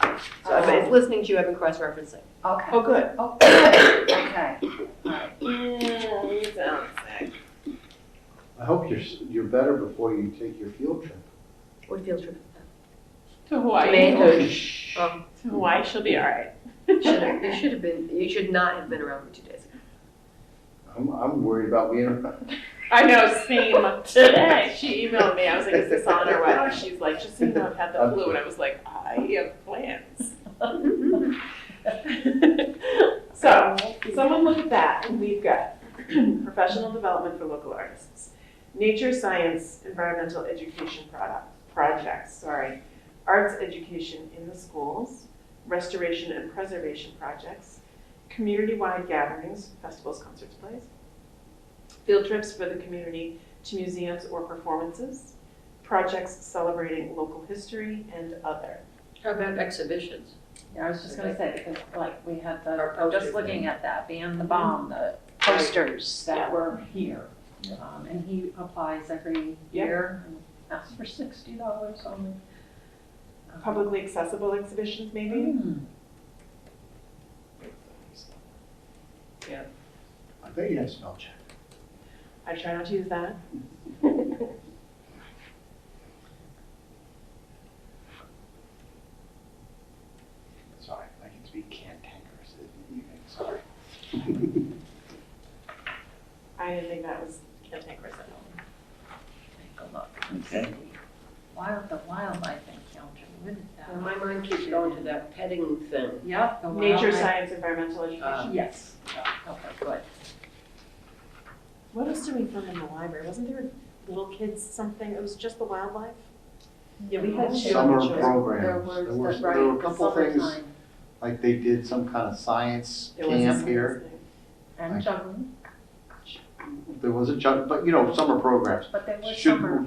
So if it's listening to you, I've been cross-referencing. Okay. Oh, good. Oh, okay, all right. Yeah, you sound sick. I hope you're better before you take your field trip. What field trip? To Hawaii. Maine. To Hawaii, she'll be all right. You should have been, you should not have been around for 2 days. I'm worried about being, I know, same. Today, she emailed me. I was like, is this on or what? She's like, just so you know, I've had the flu. And I was like, I have plans. So, someone look at that. We've got professional development for local artists, nature, science, environmental education projects, arts education in the schools, restoration and preservation projects, community-wide gatherings, festivals, concerts, plays, field trips for the community to museums or performances, projects celebrating local history, and other. How about exhibitions? Yeah, I was just gonna say, because like we had Our I'm just posters. looking at that, Beyond the Bomb, the posters that Yeah. were here. Yeah. And he applies every Yeah. year and asks for $60 only. Publicly accessible exhibitions, maybe? Hmm. I bet you have spell check. I try not to use that. Sorry, I can speak cantankerous this evening, sorry. I didn't think that was cantankerous at all. Take a look. Okay. The wildlife encounter, what is that? My mind keeps going to that petting thing. Yep. the Nature, wildlife- science, environmental education. Yes, okay, good. What else did we fund in the library? Wasn't there little kids something? It was just the wildlife? Yeah, we had Summer children. programs. There There was, were a the couple things, summertime like they did some kind of science There was a camp science here. thing. and juggling, There was a but summer programs. but there was Should, summer.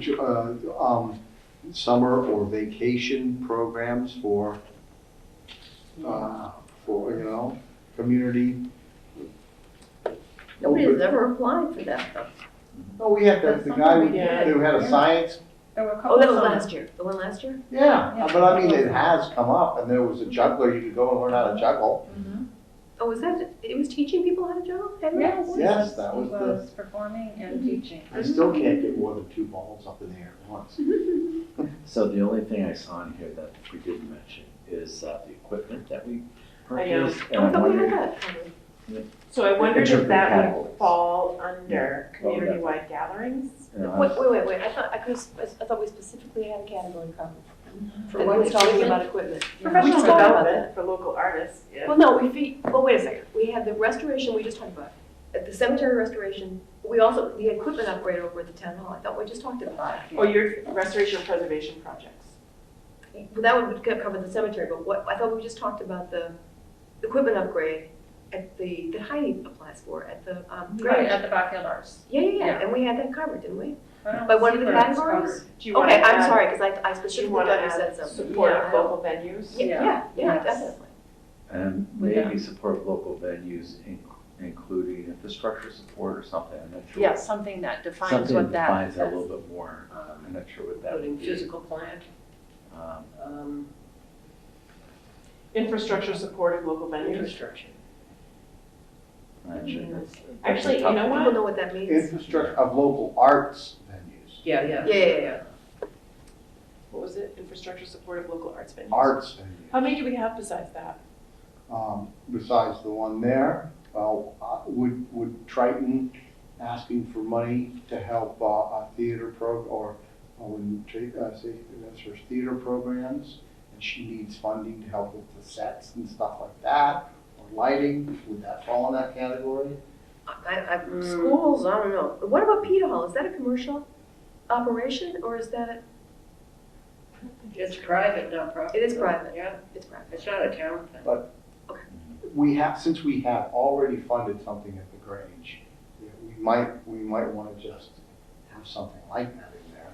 summer or vacation programs for, community. Nobody has ever applied for that though. Oh, we had the guy we did. who had a Yeah. science, There were a couple Oh, that was summers. last year. The one last year? yeah, Yeah. but I mean, it has come up, and there was a juggler, you could go and learn how to juggle. Mhm. Oh, was that, it was teaching people how to juggle? Yes, Yes, that was he was performing and teaching. I still can't get more than 2 balls up in the air at once. So the only thing I saw in here that we didn't mention is the equipment that we I know. purchased. Oh, I And I'm thought we had wondering, that. So I wondered if Interpret that would categories. fall under Yeah. community-wide gatherings. You know, Wait, I thought we specifically had a category covered. For And what we were talking equipment? about equipment. Professional We talked about development that. for local artists, yeah. Well, no, wait a second, we had the restoration we just talked about, at the cemetery restoration, we also, the equipment upgrade over at the town hall, I thought we just talked about. Oh, your restoration and preservation projects. Well, that would cover the cemetery, but what, I thought we just talked about the equipment upgrade at that Heidi applies for, at the, Right, Grange. at the Buckfield Arts. Yeah, and we had that covered, didn't we? I don't By one of see the where it's categories? covered. Do you want Okay, to I'm add, sorry, because I do you specifically want to thought you said add something. support Yeah, of local venues? Yeah, Yes. definitely. And With maybe support local venues, including infrastructure support or something, I'm not sure. Yeah, something that defines Something what that. defines that a little bit more, I'm not sure what that would Including be. physical plant. Um, Infrastructure support of local venues. Infrastructure. I'm not sure that's- Actually, that's a you know tough one. People know what that means. Infrastructure of local arts venues, Yeah. Yeah. What was it? Infrastructure support of local arts venues. arts How venues. many do we have besides that? Besides the one there, would Triton asking for money to help a theater or when say that's her theater programs, and she needs funding to help with the sets and stuff like that, or lighting, would that fall in that category? Schools, I don't know. What about Peter Hall? Is that a commercial operation or is that, It's private, not profit. it is private? Yeah, It's private. it's not a town thing. Since we have already funded something at the Grange, we might want to just have something like that in there,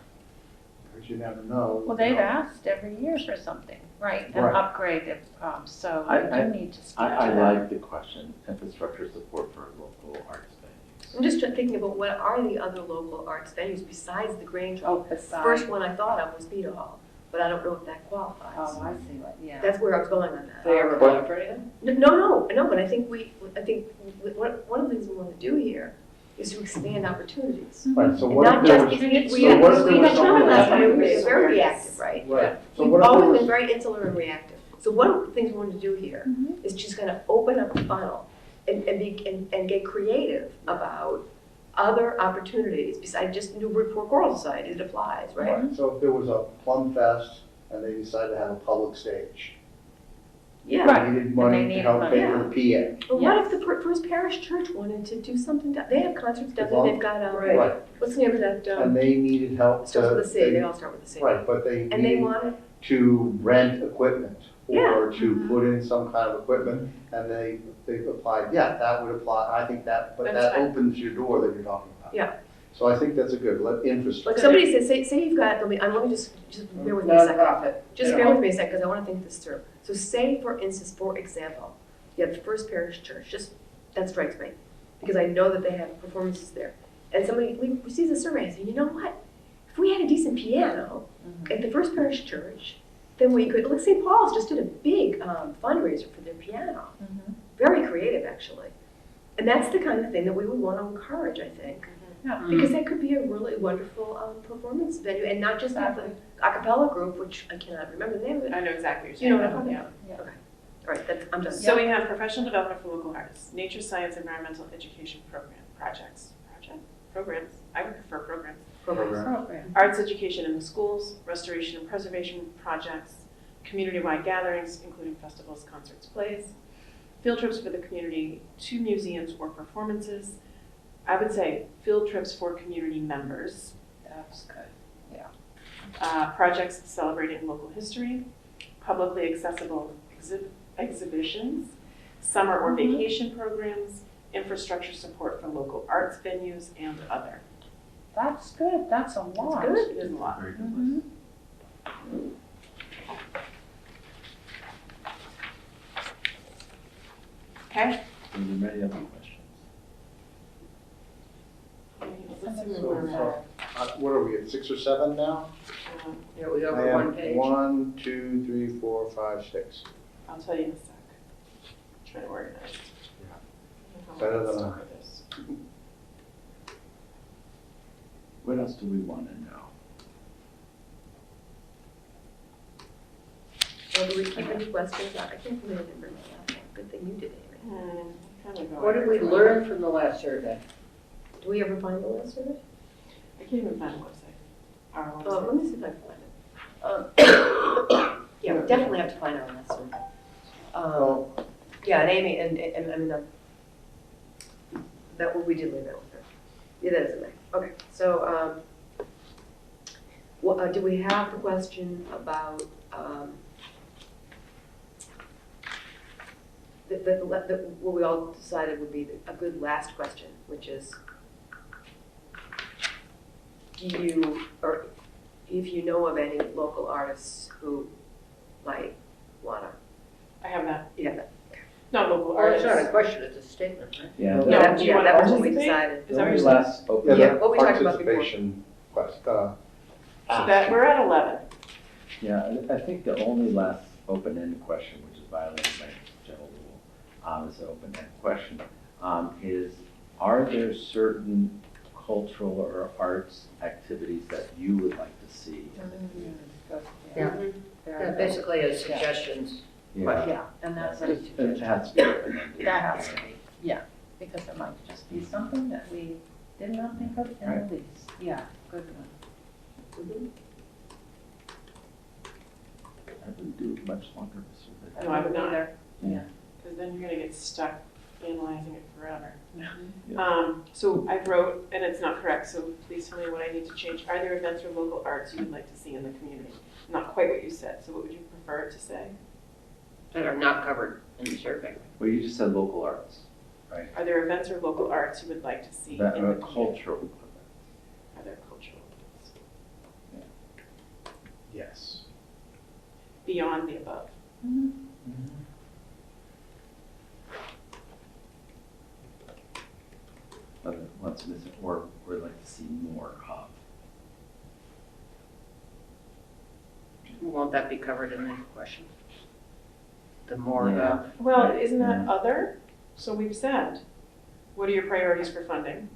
because you never know. Well, they've asked every year for something, right, an Right. upgrade, so we I- do need to speak to I that. like the question, infrastructure support for local arts venues. I'm just thinking about what are the other local arts venues besides the Grange Hall? Oh, The besides. first one I thought of was Peter Hall, but I don't know if that qualifies. Oh, I see what, yeah. That's where I was going on that. They ever apply for anything? No, but I think one of the things we want to do here is to expand opportunities. Right, so And what if not there just, was, we so what if there was had something covered last like- time, we were very reactive, right? right, so We've what if there always been was, very insular and reactive. So one of the things we want to do here is just kind of open up the funnel and get creative about other opportunities besides just Newburyport Choral Society, it applies, right? right, so if there was a Plum Fest and they decided to have a public stage, Yeah. Right. they needed And money they to needed help money. pay for the PA. But what if the First Parish Church wanted to do something, they have concerts down there, they've got, Right. Right, what's the name of that, and they needed help starts with a C, they to, all start with a C. right, but they And they needed wanted, to rent equipment Yeah. or to put in some kind of equipment, and they applied, yeah, that would apply, I think that, but That's that fine. opens your door that you're talking about. Yeah. So I think that's a good, let like infrastructure. somebody said, say you've got, let me just bear with me a second. Non-profit. Just you bear know. with me a second, because I want to think this through. So say, for instance, for example, you have the First Parish Church, just, that strikes me, because I know that they have performances there. And somebody receives a survey and says, you know what? If we had a decent piano at the First Parish Church, then we could, like St. Paul's just did a big fundraiser for their piano. Very creative, actually. And that's the kind of thing that we would want to encourage, I think. Yeah. Because that could be a really wonderful performance venue, and not just have the a cappella group, which I cannot remember the name of it. I know exactly what You you're know saying. what I'm Yeah. talking about? All right, that's, I'm done. So we have professional development for local artists, nature, science, environmental education programs, I would prefer programs. Program. Arts education in the schools, restoration and preservation projects, community-wide gatherings, including festivals, concerts, plays, field trips for the community to museums or performances. I would say field trips for community members. That's good. Projects celebrating local history, publicly accessible exhibitions, summer or vacation programs, infrastructure support for local arts venues, and other. That's good, that's a lot. good. It is a lot. Very good Mhm. list. Okay? Are there many other questions? Let's see So, where we're at. what are we, at 6 or 7 now? Yeah, we I over one have page. 1, 2, 3, 4, 5, 6. I'll tell you in a sec. Trying to organize. Yeah. Better than I. This. What else do we want to know? Or do we keep any questions? I can't believe I didn't bring my laptop. Good thing you did, Amy. kind of going. What did we learn from the last survey? Do we ever find the last survey? I can't even find the website. Our Oh, website. let me see if I can find it. Yeah, we definitely have to find our last survey. Well, Yeah, and Amy, and I mean, that, we did leave that with her. Yeah, that is in there. Okay, so, do we have the question about, what we all decided would be a good last question, which is, do you, or if you know of any local artists who might wanna, I have that. you have that? Not local Well, it's not a artists. question, it's a statement, right? Yeah. No, Yeah, do you yeah, want that to was what we participate? decided. Is that what you're The saying? last open. Yeah, what we talked about before. Participation quest, So that, we're at 11. Yeah, I think the only last open-ended question, which is violated by general rule, is an open-ended question, is are there certain cultural or arts activities that you would like to see in the community? Yeah. Very Yeah, good. basically as suggestions. Yeah, and that's a It has to be open-ended. That has to be, yeah, because it might just be something that we did not think of in Right. the least. Yeah, good one. I wouldn't do it much longer of a survey. No, I would not. Either. Yeah. Because then you're gonna get stuck analyzing it forever. Yeah. So I wrote, and it's not correct, so please tell me what I need to change. Are there events or local arts you would like to see in the community? Not quite what you said, so what would you prefer it to say? That are not covered in the survey. Well, you just said local arts, Are there events or local arts you would like to see in the that, community? cultural. Are there cultural events yes. beyond the above? Other ones missing, or would like to see more of. Won't that be covered in the question? The more Yeah. the, Well, isn't that Yeah. other? So we've said, what are your priorities for funding?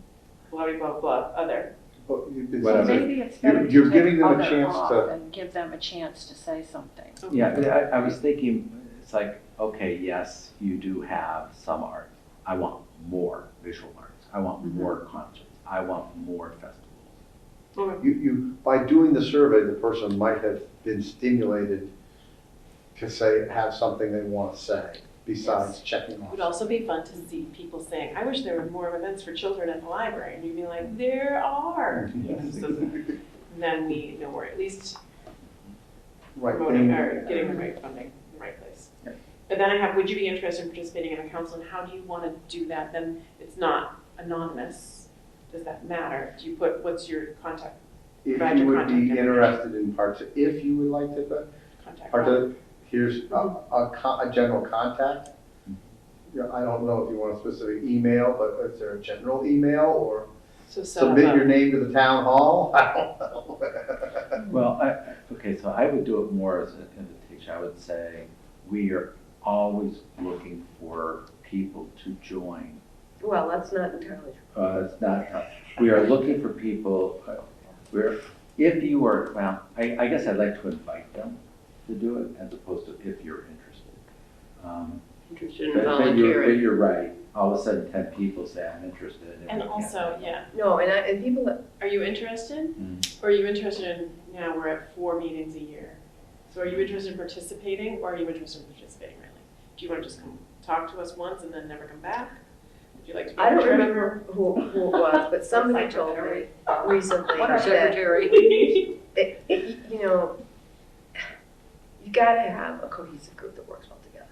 Blah, blah, blah, blah, other. But you- it's- Whatever. Maybe it's better to You're giving take them a other chance off to- and give them a chance to say something. Yeah, I was thinking, it's like, okay, yes, you do have some art. I want more visual arts. I want more concerts. I want more festivals. Okay. You, by doing the survey, the person might have been stimulated to say, have something they want to say, besides checking It off. would also be fun to see people saying, I wish there were more events for children at the library. And you'd be like, there are. Yes. So then we know we're at least Right, promoting and- or getting the right funding in the right place. Yeah. And then I have, would you be interested in participating in a council, and how do you want to do that? Then it's not anonymous. Does that matter? Do you put, what's your contact If Provide you your would contact be information. interested in parts, if you would like to, contact? here's a general contact. Yeah, I don't know if you want a specific email, but is there a general email, or So set up submit your a, name to the town hall? I don't know. Well, okay, so I would do it more as an invitation. I would say, we are always looking for people to join. Well, that's not entirely true. It's not, we are looking for people, if you are, well, I guess I'd like to invite them to do it as opposed to if you're interested. interested in But volunteering. you're right. All of a sudden, 10 people say, I'm interested. and we can't also, find yeah, No, and people that, are you interested? Mm. Or are you interested in, now we're at 4 meetings a year. So are you interested in participating, or are you interested in participating really? Do you want to just come talk to us once and then never come back? Would you like to be I don't on the trip? remember who it was, but somebody told me recently What our that secretary, you know, you gotta have a cohesive group that works well together.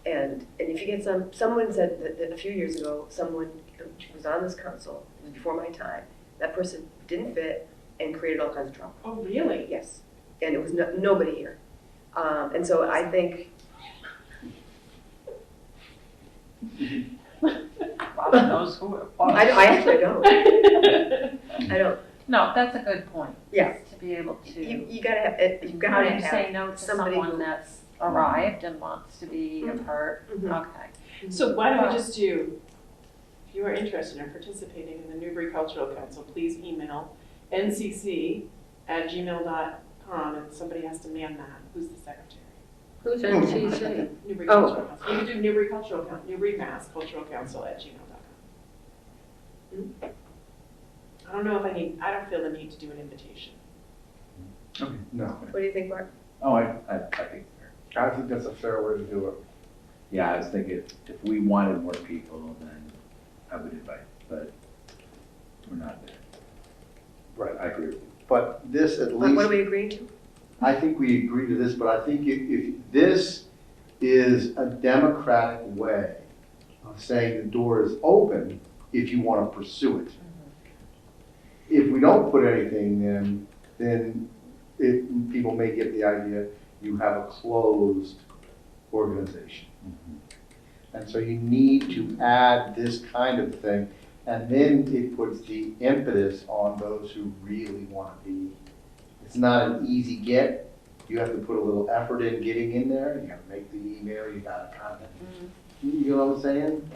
And if you get someone said that a few years ago, someone who was on this council, it was before my time, that person didn't fit and created all kinds of trouble. Oh, really? Yes, and it was nobody here. And so I think, Robin knows who it was. I actually don't, I don't. No, that's a good point. Yeah. To be able to, You gotta have, you've how gotta do you say have no to somebody someone who- that's arrived and wants to be a part? Mhm. Okay. So why don't we just do, if you are interested in participating in the Newbury Cultural Council, please email ncc@gmail.com, and somebody has to man that. Who's the secretary? Who's NCC? Newbury Oh. Cultural Council. You can do Newbury Cultural Council, Newbury Mass Cultural Council at gmail.com. I don't know if I don't feel the need to do an invitation. No, What do you think, Bart? Oh, I think, I think that's a fair way to do it. yeah, I was thinking if we wanted more people, then I would invite, but we're not there. Right. I agree with you. But this at What are least, we agreeing to? I think we agree to this, but I think if this is a democratic way of saying the door is open if you want to pursue it. If we don't put anything, then people may get the idea you have a closed organization. And so you need to add this kind of thing, and then it puts the impetus on those who really want to be. It's not an easy get. You have to put a little effort in getting in there. You got to make the email. You got to contact. You know what I'm saying?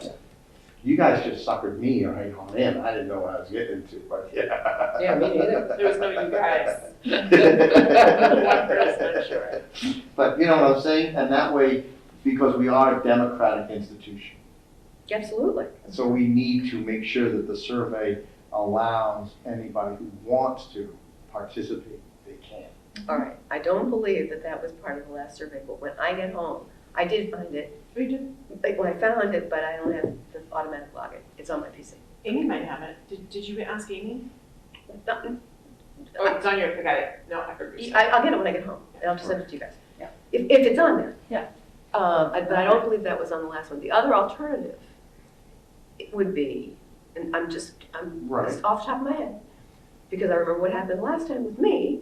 You guys just suckered me right on in. I didn't know what I was getting into, but yeah. Yeah, me neither. There was no you guys. One person, I'm sure. But you know what I'm saying? And that way, because we are a democratic institution, Absolutely. so we need to make sure that the survey allows anybody who wants to participate, they can. All right, I don't believe that was part of the last survey, but when I get home, I did find it. We did. Like, well, I found it, but I don't have the automatic login. It's on my PC. Amy might have it. Did you ask Amy? No, Oh, it's on your, I got it. No, I heard you say. I'll get it when I get home, and I'll just send it to you guys. Yeah. If it's on there. Yeah. But I don't believe that was on the last one. The other alternative would be, and I'm just Right. off the top of my head, because I remember what happened last time with me,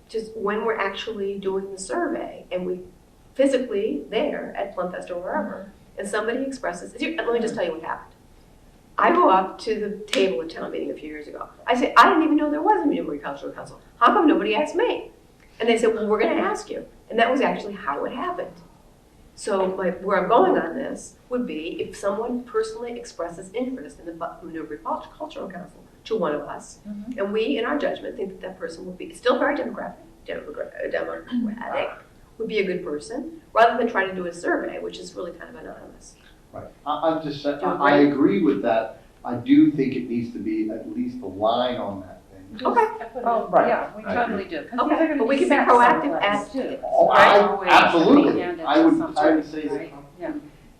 just when we're actually doing the survey, and we physically there at Plum Fest or wherever, and somebody expresses, let me just tell you what happened. I go up to the table at town meeting a few years ago. I said, I didn't even know there was a Newbury Cultural Council. How come nobody asked me? And they said, well, we're gonna ask you. And that was actually how it happened. So where I'm going on this would be if someone personally expresses interest in the Newbury Cultural Council to one of us, and we, in our judgment, think that that person would be still very democratic, would be a good person, rather than trying to do a survey, which is really kind of anonymous. Right. I'm just saying, Do you I agree? agree with that. I do think it needs to be at least a line on that thing. Okay. Oh, Right. yeah, we I totally do. 'Cause these Okay, are gonna but we be can be set proactive someplace, at- too. Oh, Right? I, Always absolutely. handed I would something, say that right? Yeah.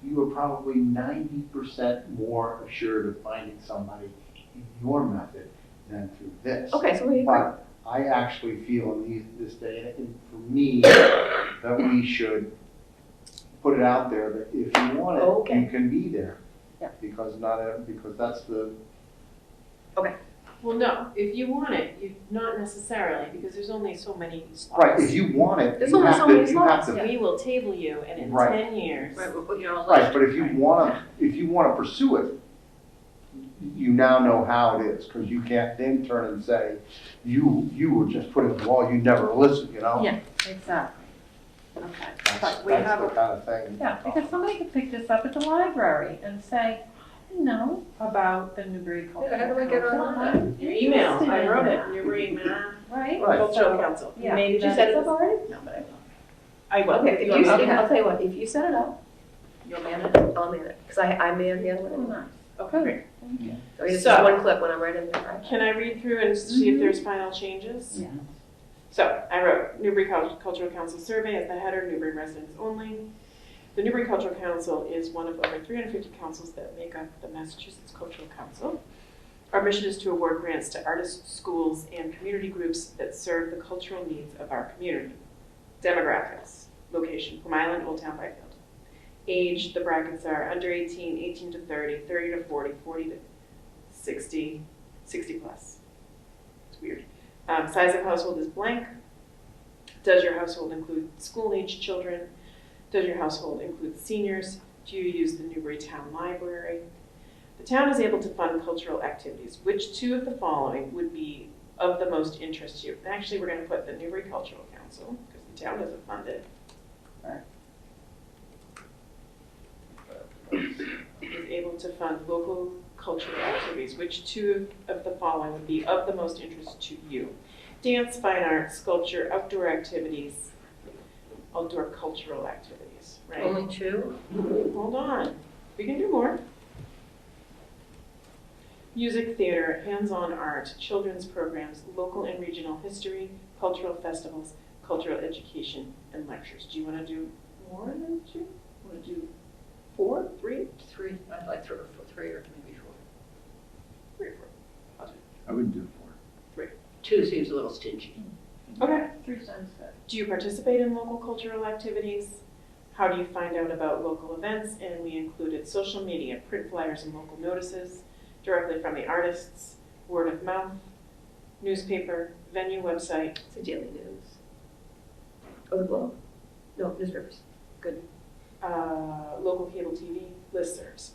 you are probably 90% more assured of finding somebody in your method than through this. Okay, so we agree. But I actually feel in this day, and for me, that we should put it out there that if you want it, Okay. you can be there. Yeah. Because because that's the, Well, no, if you want it, not necessarily, because there's only so many slots. right, if you want it, There's you only have so to, many you have slots. to. We will table you, and in Right. 10 years. Right, we'll put you on a list. Right, but if you wanna pursue it, you now know how it is, because you can't then turn and say, you were just put in the wall, you never listened, you know? Yeah, exactly. Okay, That's but we that's have, the kind of thing. yeah, because somebody could pick this up at the library and say, I know about the Newbury Cultural how do I get Council. online? I'm Your email, interested I in wrote that." it, Newbury Mass Right? Right. Cultural Council. Yeah. Maybe Did you that set it is- up already? No, but I will. I will. Okay, if you, Okay. I'll tell you what, if you set it up, You'll man it? I'll man it, because I man the other Oh, one. nice. Okay, great. So it's So- just one click when I'm right in there, right? Can I read through and see if there's final changes? Yeah. So I wrote Newbury Cultural Council survey as the header, Newbury residents only. The Newbury Cultural Council is one of over 350 councils that make up the Massachusetts Cultural Council. Our mission is to award grants to artists, schools, and community groups that serve the cultural needs of our community. Demographics, location, Plum Island, Old Town Byfield. Age, the brackets are under 18, 18 to 30, 30 to 40, 40 to 60, 60 plus. It's weird. Size of household is blank. Does your household include school-aged children? Does your household include seniors? Do you use the Newbury Town Library? The town is able to fund cultural activities. Which two of the following would be of the most interest to you? And actually, we're going to put the Newbury Cultural Council, because the town doesn't fund it. Is able to fund local cultural activities. Which two of the following would be of the most interest to you? Dance, fine arts, sculpture, outdoor activities, outdoor cultural activities, right? Only two? Hold on, we can do more. Music, theater, hands-on art, children's programs, local and regional history, cultural festivals, cultural education, and lectures. Do you want to do more than two? Want to do 4, 3? Three, I'd like three or maybe four. 3 or 4. I wouldn't do 4. Two seems a little stingy. Okay. 3 sounds good. Do you participate in local cultural activities? How do you find out about local events? And we included social media, print flyers and local notices, directly from the artists, word of mouth, newspaper, venue website. It's a daily news. Oh, the Globe? No, newspapers. Local cable TV, listservs.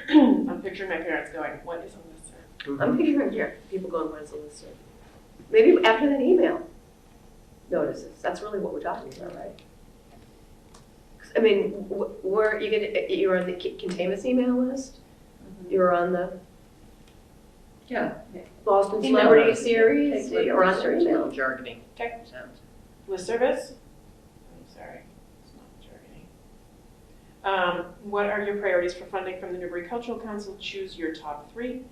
I'm picturing my parents going, what is a listserv? I'm picturing here, people going, what is a listserv? Maybe after that email notices, that's really what we're talking about, right? 'Cause, I mean, where, you're on the containment email list? You're on the Yeah. Boston Email Celebrity list. Series, you're on their email. Jargony. Okay. Sounds. Listserv is? I'm sorry, it's not jargony. What are your priorities for funding from the Newbury Cultural Council? Choose your top 3.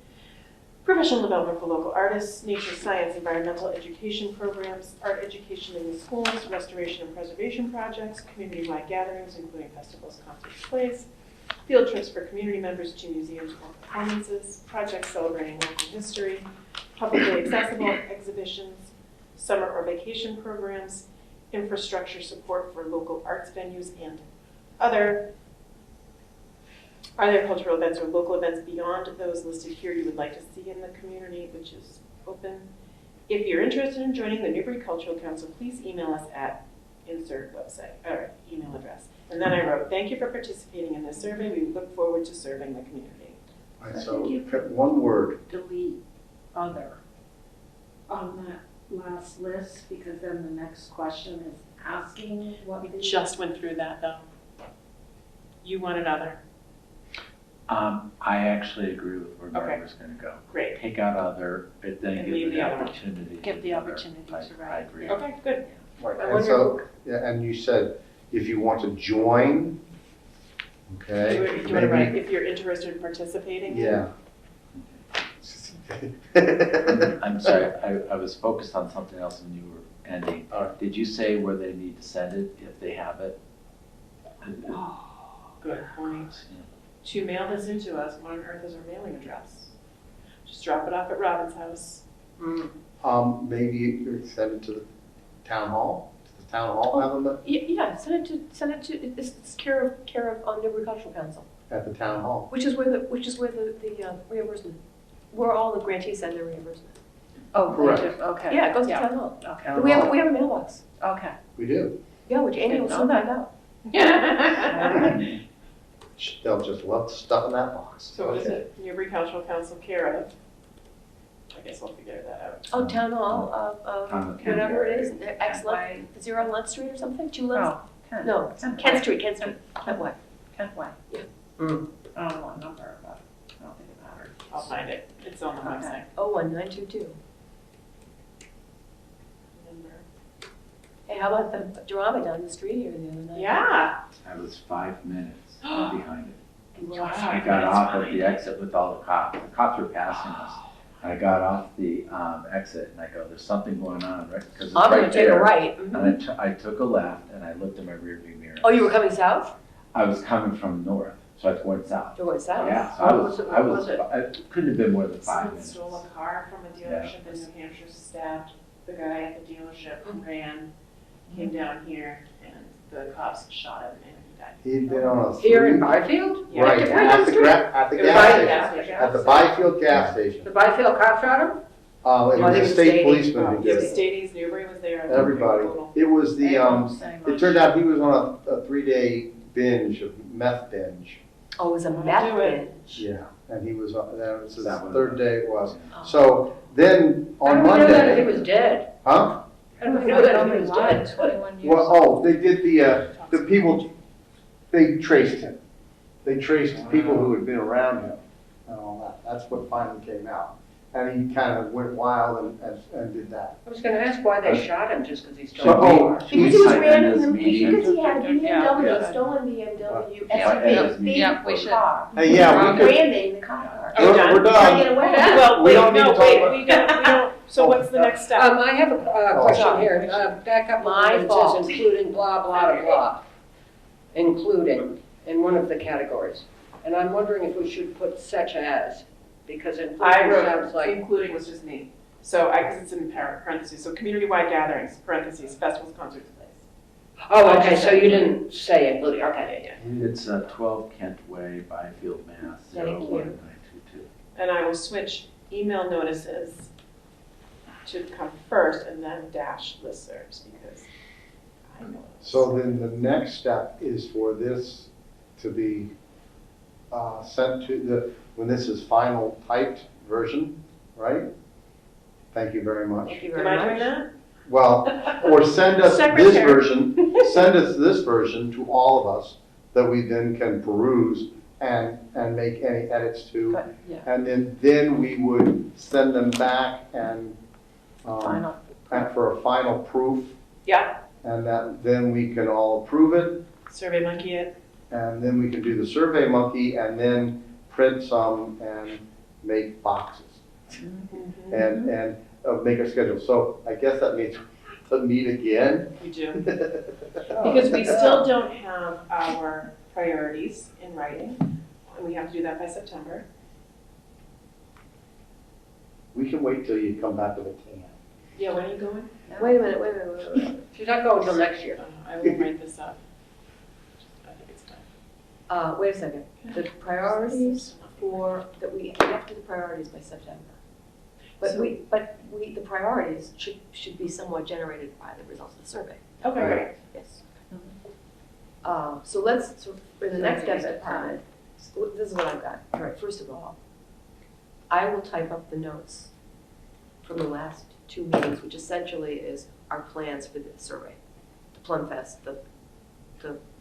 Professional development for local artists, nature, science, environmental education programs, art education in the schools, restoration and preservation projects, community-wide gatherings, including festivals, concerts, plays, field trips for community members to museums or performances, projects celebrating local history, publicly accessible exhibitions, summer or vacation programs, infrastructure support for local arts venues, and other. Are there cultural events or local events beyond those listed here you would like to see in the community, which is open? If you're interested in joining the Newbury Cultural Council, please email us at insert website, or email address. And then I wrote, thank you for participating in this survey. We look forward to serving the community. All right, I so think you could- one word, Delete other on that last list, because then the next question is asking what We the. just went through that though. You want another? I actually agree with where Okay. Barbara's gonna go. Great. Take out other, but then And give leave the the other one. opportunity. Give the other. opportunity to I write. agree. Okay, good. right, I and wonder so, yeah, and you said, if you want to join, Do okay, you want to write, maybe, if you're interested in participating? yeah. I'm sorry, I was focused on something else when you were ending. All right. Did you say where they need to send it if they have it? Good point. To mail this into us, what on earth is our mailing address? Just drop it off at Robin's house. Maybe you send it to the town hall, does the town hall have them Yeah, send it to, it's care of Newbury Cultural Council, at the town hall? which is where the reimbursement, where all the grantees send their reimbursement. Oh, they Correct. do, okay. Yeah, it goes to Yeah. town hall. Okay, Town We have, hall. we have a mailbox. okay. We do. Yeah, which Andy will soon find out. They'll just love stuff in that box. So what is Okay. it? Newbury Cultural Council care of? I guess we'll figure that out. Oh, town hall, Town of whatever it is, Kent. excellent, is there on Lund Street or something, 2 Lund? Oh, Kent. No, Kent Kent Way. Street, Kent Street, Kent Way. Kent Way. Yeah. I don't know what number, but I don't think it matters. I'll find it. It's on the Okay. website. 01922. Number. Hey, how about the drama down the street here the other night? Yeah. I was 5 minutes behind it. Wow. I got off at the exit with all the cops. The cops were passing us. And I got off the exit and I go, there's something going on, right? Because it's I'm right gonna take a there. right. And I took a left and I looked in my rearview mirror. Oh, you were coming south? I was coming from north, so I was going south. You're going south? Yeah, so What was it? I What was, was it? it couldn't have been more than 5 Someone minutes. stole a car from a dealership in New Hampshire, stabbed the guy at the dealership, ran, came down here, and the cops shot him and he died. He'd been on a Here in three, Byfield? Yeah. right, Right down at the the street? at the It was gas by the station, gas station. at the Byfield gas station. The Byfield cop shot him? It I was think a it's state Stady. policeman who It did was it. Stades, Newbury was there. Everybody. It was the, They won't say it much. turned out he was on a 3-day binge, of meth binge. Oh, it was a Wanna meth do it. binge. Yeah, and he was, that was his That one. 3rd day it was. Oh. So then How on do we know that he Monday, was dead? huh? How do we know that he was dead? 21 years. Well, oh, they did the people, they traced him. They traced people who had been around him and all that. That's what finally came out. and he kind of went wild and did that. I was gonna ask why they shot him, just because he Should stole we- a car. should Because we he was cite random, this meeting? because he had a BMW, Yeah. stolen BMW, Yeah. SUV, Yeah, we should. car. Hey, yeah, we could, Branding the car. Are we done? we're Trying to done. get away. Well, We wait, don't need to no, talk wait, about- we don't, so what's the next step? I have a question here, back up a My little bit, it fault. says including blah, blah, blah, blah. Including in one of the categories. And I'm wondering if we should put such as, because I including wrote, sounds like, including was just me. So I, because it's in parentheses, so community-wide gatherings, parentheses, festivals, concerts, plays. oh, okay, so you didn't say including, okay. Yeah. It's 12 Kent Way, Byfield, Mass. Thank you. 01922. And I will switch email notices to come first and then dash listservs because I know. this. So then the next step is for this to be sent to when this is final typed version, right? Thank you very much. Thank you Am very I doing much. that? Well, or send us this Secretary. version, send us this version to all of us that we then can peruse and make any edits to. But, yeah, And then we would send them back and final. and for a final proof, Yeah, and then we can all approve it. Survey Monkey it. And then we can do the Survey Monkey and then print some and make boxes and make a schedule. So I guess that means to meet again. We do. Because we still don't have our priorities in writing. And we have to do that by September. We can wait till you come back with a tan. Yeah, when are you going? Wait a minute. She's not going until next year. I will write this up. I think it's time. Wait a second, the priorities that we have to do the priorities by September. But So- the priorities should be somewhat generated by the results of the survey. Okay, Right. great. Yes. So for the next step at time, this is what I've got. All right, first of all, I will type up the notes from the last 2 meetings, which essentially is our plans for the survey. The Plum Fest, the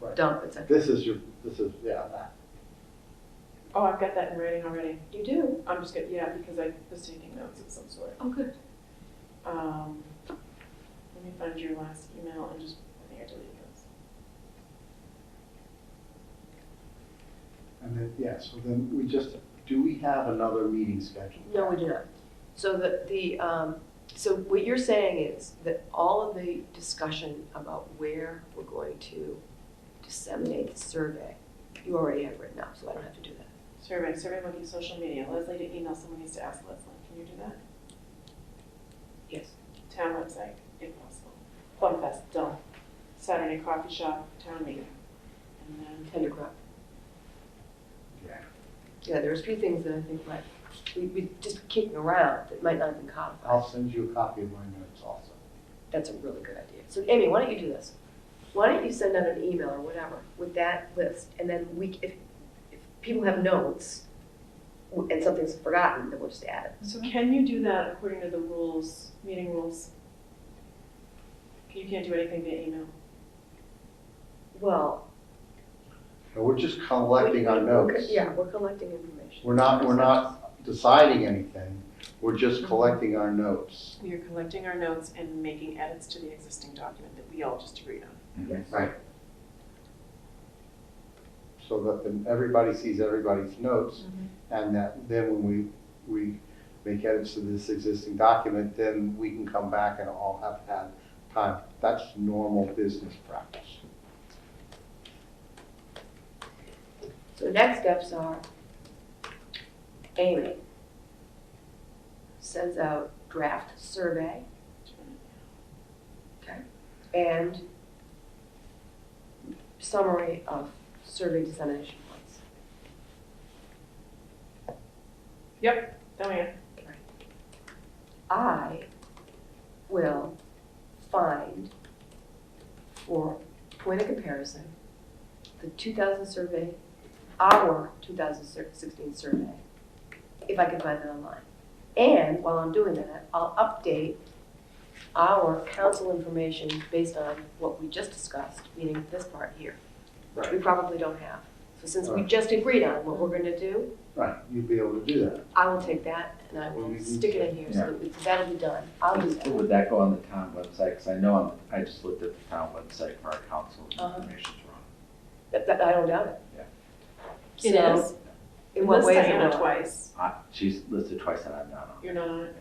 Right. dump, et cetera. This is, that. Oh, I've got that in writing already. You do? I'm just gonna, yeah, because I was taking notes of some sort. Oh, good. Let me find your last email and just, I think I deleted those. And then, so then do we have another meeting scheduled? No, we do not. So so what you're saying is that all of the discussion about where we're going to disseminate the survey, you already have written out, so I don't have to do that. Survey Monkey, social media. Leslie to email, someone needs to ask Leslie. Can you do that? Yes. Town website, if possible. Plum Fest, done. Saturday coffee shop, town meeting. And then, 10 o'clock. Yeah. Yeah, there's a few things that I think we just kicking around that might not have been codified. I'll send you a copy of my notes also. That's a really good idea. So Amy, why don't you do this? Why don't you send out an email or whatever with that list, and then if people have notes and something's forgotten, then we'll just add it. so can you do that according to the rules, meeting rules? You can't do anything via email? Well. And we're just collecting our notes. Yeah, we're collecting information. We're not deciding anything. We're just collecting our notes. We are collecting our notes and making edits to the existing document that we all just agreed on. Yes. Right. So that then everybody sees everybody's notes, and that then when we make edits to this existing document, then we can come back and all have had time. That's normal business practice. So next steps are Amy sends out draft survey, okay, and summary of survey dissemination points. Yep, tell me. I will find, for point of comparison, the 2000 survey, our 2016 survey, if I can find it online. And while I'm doing that, I'll update our council information based on what we just discussed, meaning this part here. Which we probably don't have. So since we just agreed on what we're gonna do, Right, you'd be able to do that. I will take that and I will stick it in here, so that'll be done. I'll do that. Would that go on the town website? Because I know I just looked at the town website for our council, Uh-huh. information's wrong. I don't doubt it. It So, is. in what Liz way is it Diana wrong? twice. She's listed twice and I'm not on. You're not on it?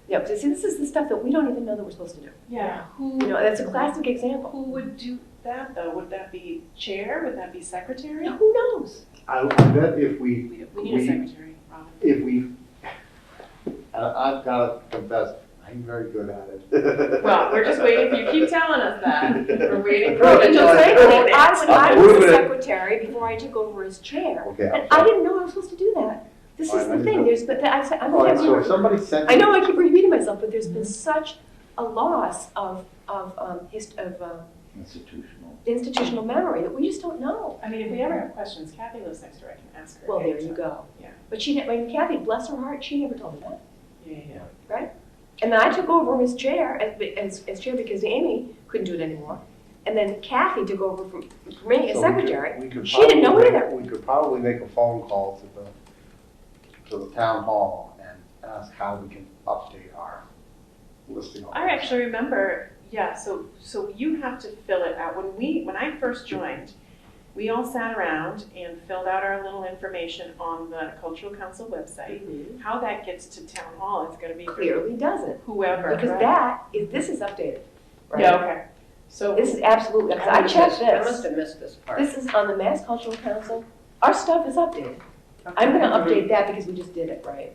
Yeah, because see, this is the stuff that we don't even know that we're supposed to do. Yeah. Who, You know, that's a classic example. who would do that though? Would that be chair? Would that be secretary? Now, who knows? I bet if we, We need a secretary, Robin. if we, I've got to confess, I'm very good at it. Well, we're just waiting, you keep telling us that, we're waiting for Well, you to just say frankly, it. I was I'm the moving it. secretary before I took over as chair. Okay, And I'm I sorry. didn't know I was supposed to do that. This I is know the you thing, don't. there's, but I said, I'm All right, so if never, somebody sent. I know I keep repeating myself, but there's been such a loss of Institutional. institutional memory that we just don't know. I mean, if we ever have questions, Kathy lives next door, I can ask her. Well, there you anytime. go. Yeah. But she, I mean, Kathy, bless her heart, she never told me that. Yeah. And then I took over as chair, as chair because Amy couldn't do it anymore. And then Kathy took over from me as So secretary. we could She didn't know probably- either. We could probably make a phone call to the town hall and ask how we can update our listing. on I the actually remember, yeah, so you have to fill it out. When I first joined, we all sat around and filled out our little information on the cultural council website. How that gets to town hall is gonna be for Clearly doesn't, whoever. because right? this is updated, right? Yeah, okay. So, This is absolutely, because I checked I must this. have missed this part. This is on the Mass Cultural Council. Our stuff is updated. I'm gonna update that because we just did it, right?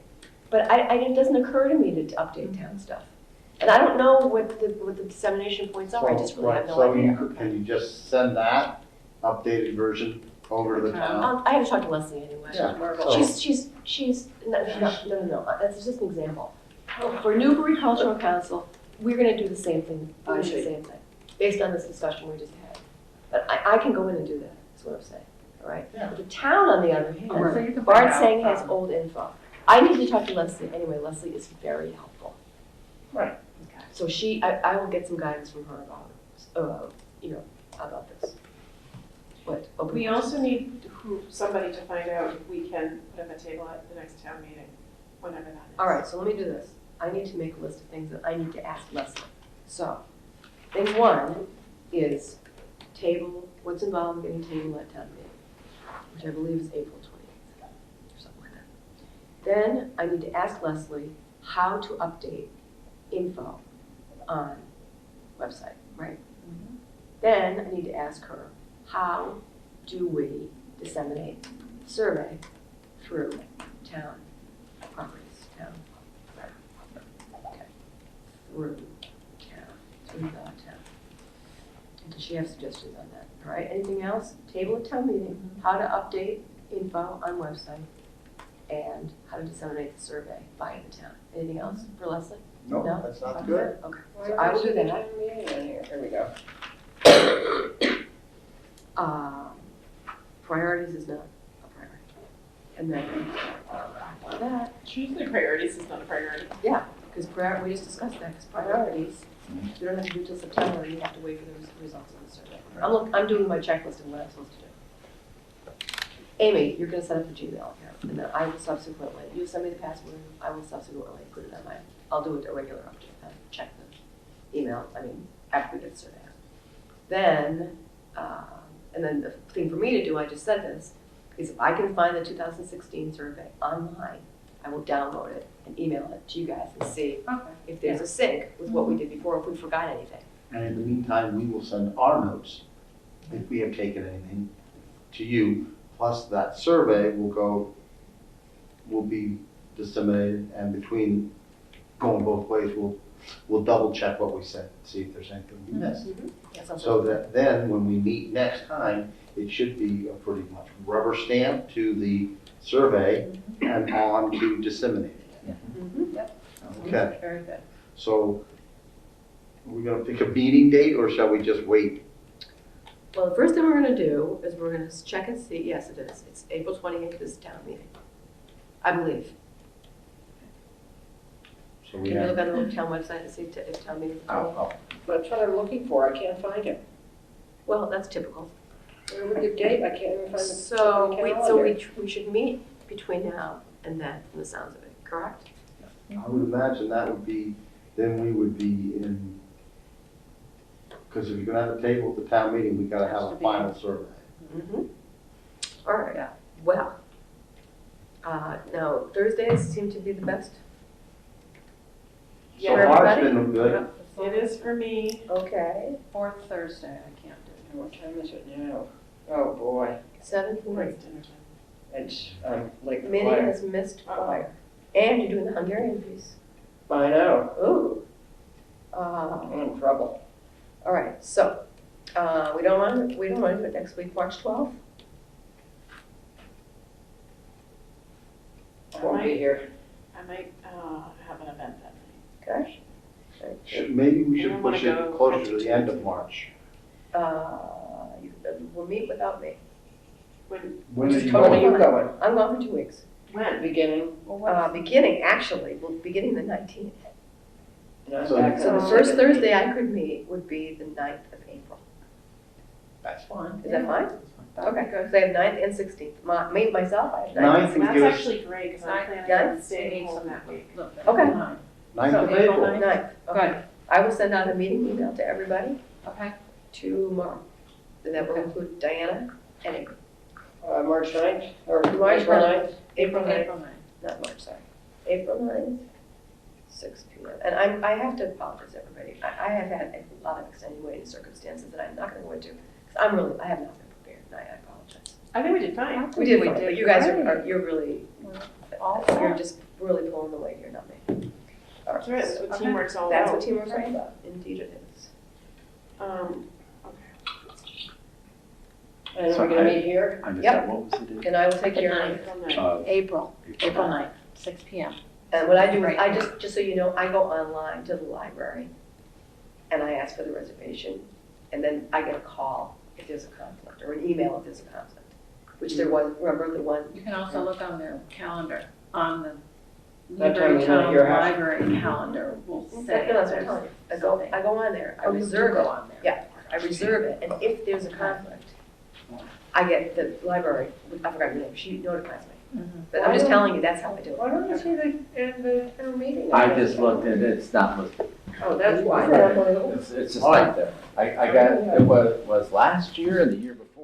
But it doesn't occur to me to update town stuff. And I don't know what the dissemination points are, I just really have no So idea. can you just send that updated version over to the town? I had to talk to Leslie anyway. Yeah. No, that's just an example. For Newbury Cultural Council, we're gonna do the same thing, I the see. same thing, based on this discussion we just had. But I can go in and do that, is what I'm saying, all right? Yeah. But the town, on the other So you hand, can Bart find out, saying has old info. I need to talk to Leslie anyway, Leslie is very helpful. Right. So I will get some guidance from her about, about this. What? open we questions? also need somebody to find out if we can put up a table at the next town meeting, whenever that is. All right, so let me do this. I need to make a list of things that I need to ask Leslie. So, thing one is what's involved in getting table at town meeting, which I believe is April 28th, or something like that. Then I need to ask Leslie how to update info on website, right? Then I need to ask her, how do we disseminate survey through town properties, town? Okay. Through the town. Does she have suggestions on that? All right, anything else? Table at town meeting, how to update info on website, and how to disseminate the survey by the town. Anything else for Leslie? No, No? that sounds good. Okay, Why so don't I will see do the that. town meeting in here? Here we go. Priorities is not a priority. And then, after that, Choosing priorities is not a priority. because we just discussed that, because priorities, you don't have to do till September, you have to wait for the results of the survey. I'm doing my checklist of what I'm supposed to do. Amy, you're gonna set up the Gmail account, and then I will subsequently, you send me the password, I will subsequently put it on I'll do it a regular update, check the email, after we get the survey out. Then, and then the thing for me to do, I just said this, is if I can find the 2016 survey online, I will download it and email it to you guys and see Okay. if there's a sync with what we did before, if we forgot anything. And in the meantime, we will send our notes, if we have taken anything, to you. Plus that survey will be disseminated, and between going both ways, we'll double check what we said, see if there's anything we missed. That sounds So like- that then, when we meet next time, it should be a pretty much rubber stamp to the survey and on to disseminating it. Okay, Very good. so are we gonna pick a meeting date, or shall we just wait? Well, the first thing we're gonna do is we're gonna check and see, yes, it is, it's April 28th is town meeting, I believe. So Can we you look have, on the town website and see if town meeting is the 28th? I'll- That's what I'm looking for. I can't find it. Well, that's typical. What was the date? I can't even find the. So calendar. we should meet between now and then, from the sounds of it, correct? I would imagine that would be, then we would be in, because if you're gonna have a table at the town meeting, we gotta have Has to a be. final survey. Mm-hmm. All right, Yeah. well, now Thursdays seem to be the best. So Yeah, far, it's everybody? been good. It is for me. Okay, Fourth Thursday, I can't do. And what time is it now? Oh, boy. 7:40. It's dinner time. It's, like, Minnie choir. has missed choir. And you're doing the Hungarian piece. I know. Ooh. I'm in trouble. All right, so, we don't want to do it next week, March 12th? I won't be here. I might have an event that night. Okay. Maybe we You should don't wanna push it go closer to the end of March. We'll meet without me. When are you When are going? you going? I'm gone for 2 weeks. When? Beginning? Well, what's, Beginning, actually, we'll be beginning the 19th. And I'm So- back So on the first 17th. Thursday I could meet would be the 9th of April. That's fine. Is that fine? Okay, good. So I have 9th and 16th. Me, myself, I have 9th and 9th would 16th. That's give us- actually great, because I'm Ninth. planning Yeah? on staying home that week. look, Okay. fine. 9th So of April April. 9th? 9th, okay. Good. I will send out a meeting email to everybody Okay. tomorrow. And that will Okay. include Diana and April. March 9th, or March April 9th. 9th? April 9th, April 9th. not March, sorry. April 9th, 6 p.m. And I have to apologize, everybody. I have had a lot of extenuating circumstances that I'm not going to go into. 'Cause I have not been prepared, and I apologize. I think we did fine. We did We fine, did but you guys great. you're really, All you're set. just really pulling the weight here, not me. All right, That's right, that's what Okay. teamwork's all That's about. what teamwork's all about. Indeed it is. Okay. And So we're gonna I- meet here? I missed Yep. that. What was the date? And I will take care of it. April 9th. April 9th, 6 PM. And what I do is, Right. I just so you know, I go online to the library and I ask for the reservation, and then I get a call if there's a conflict, or an email if there's a conflict, which there was, remember the one? You can also look on the calendar, on the That time Newbury you're not Town at your house. Library calendar will say. That's what I'm there's telling you. I something. go on there, I Oh, you do reserve go it, on there. Yeah. I reserve it, and if there's a conflict, I get the library, I forgot her name, she notifies me. Mhm. But I'm just telling you, that's how I do it. Why don't you see the town meeting? I just looked and it's not listed. Oh, that's why. It's just not there. I got, it was last year and the year before.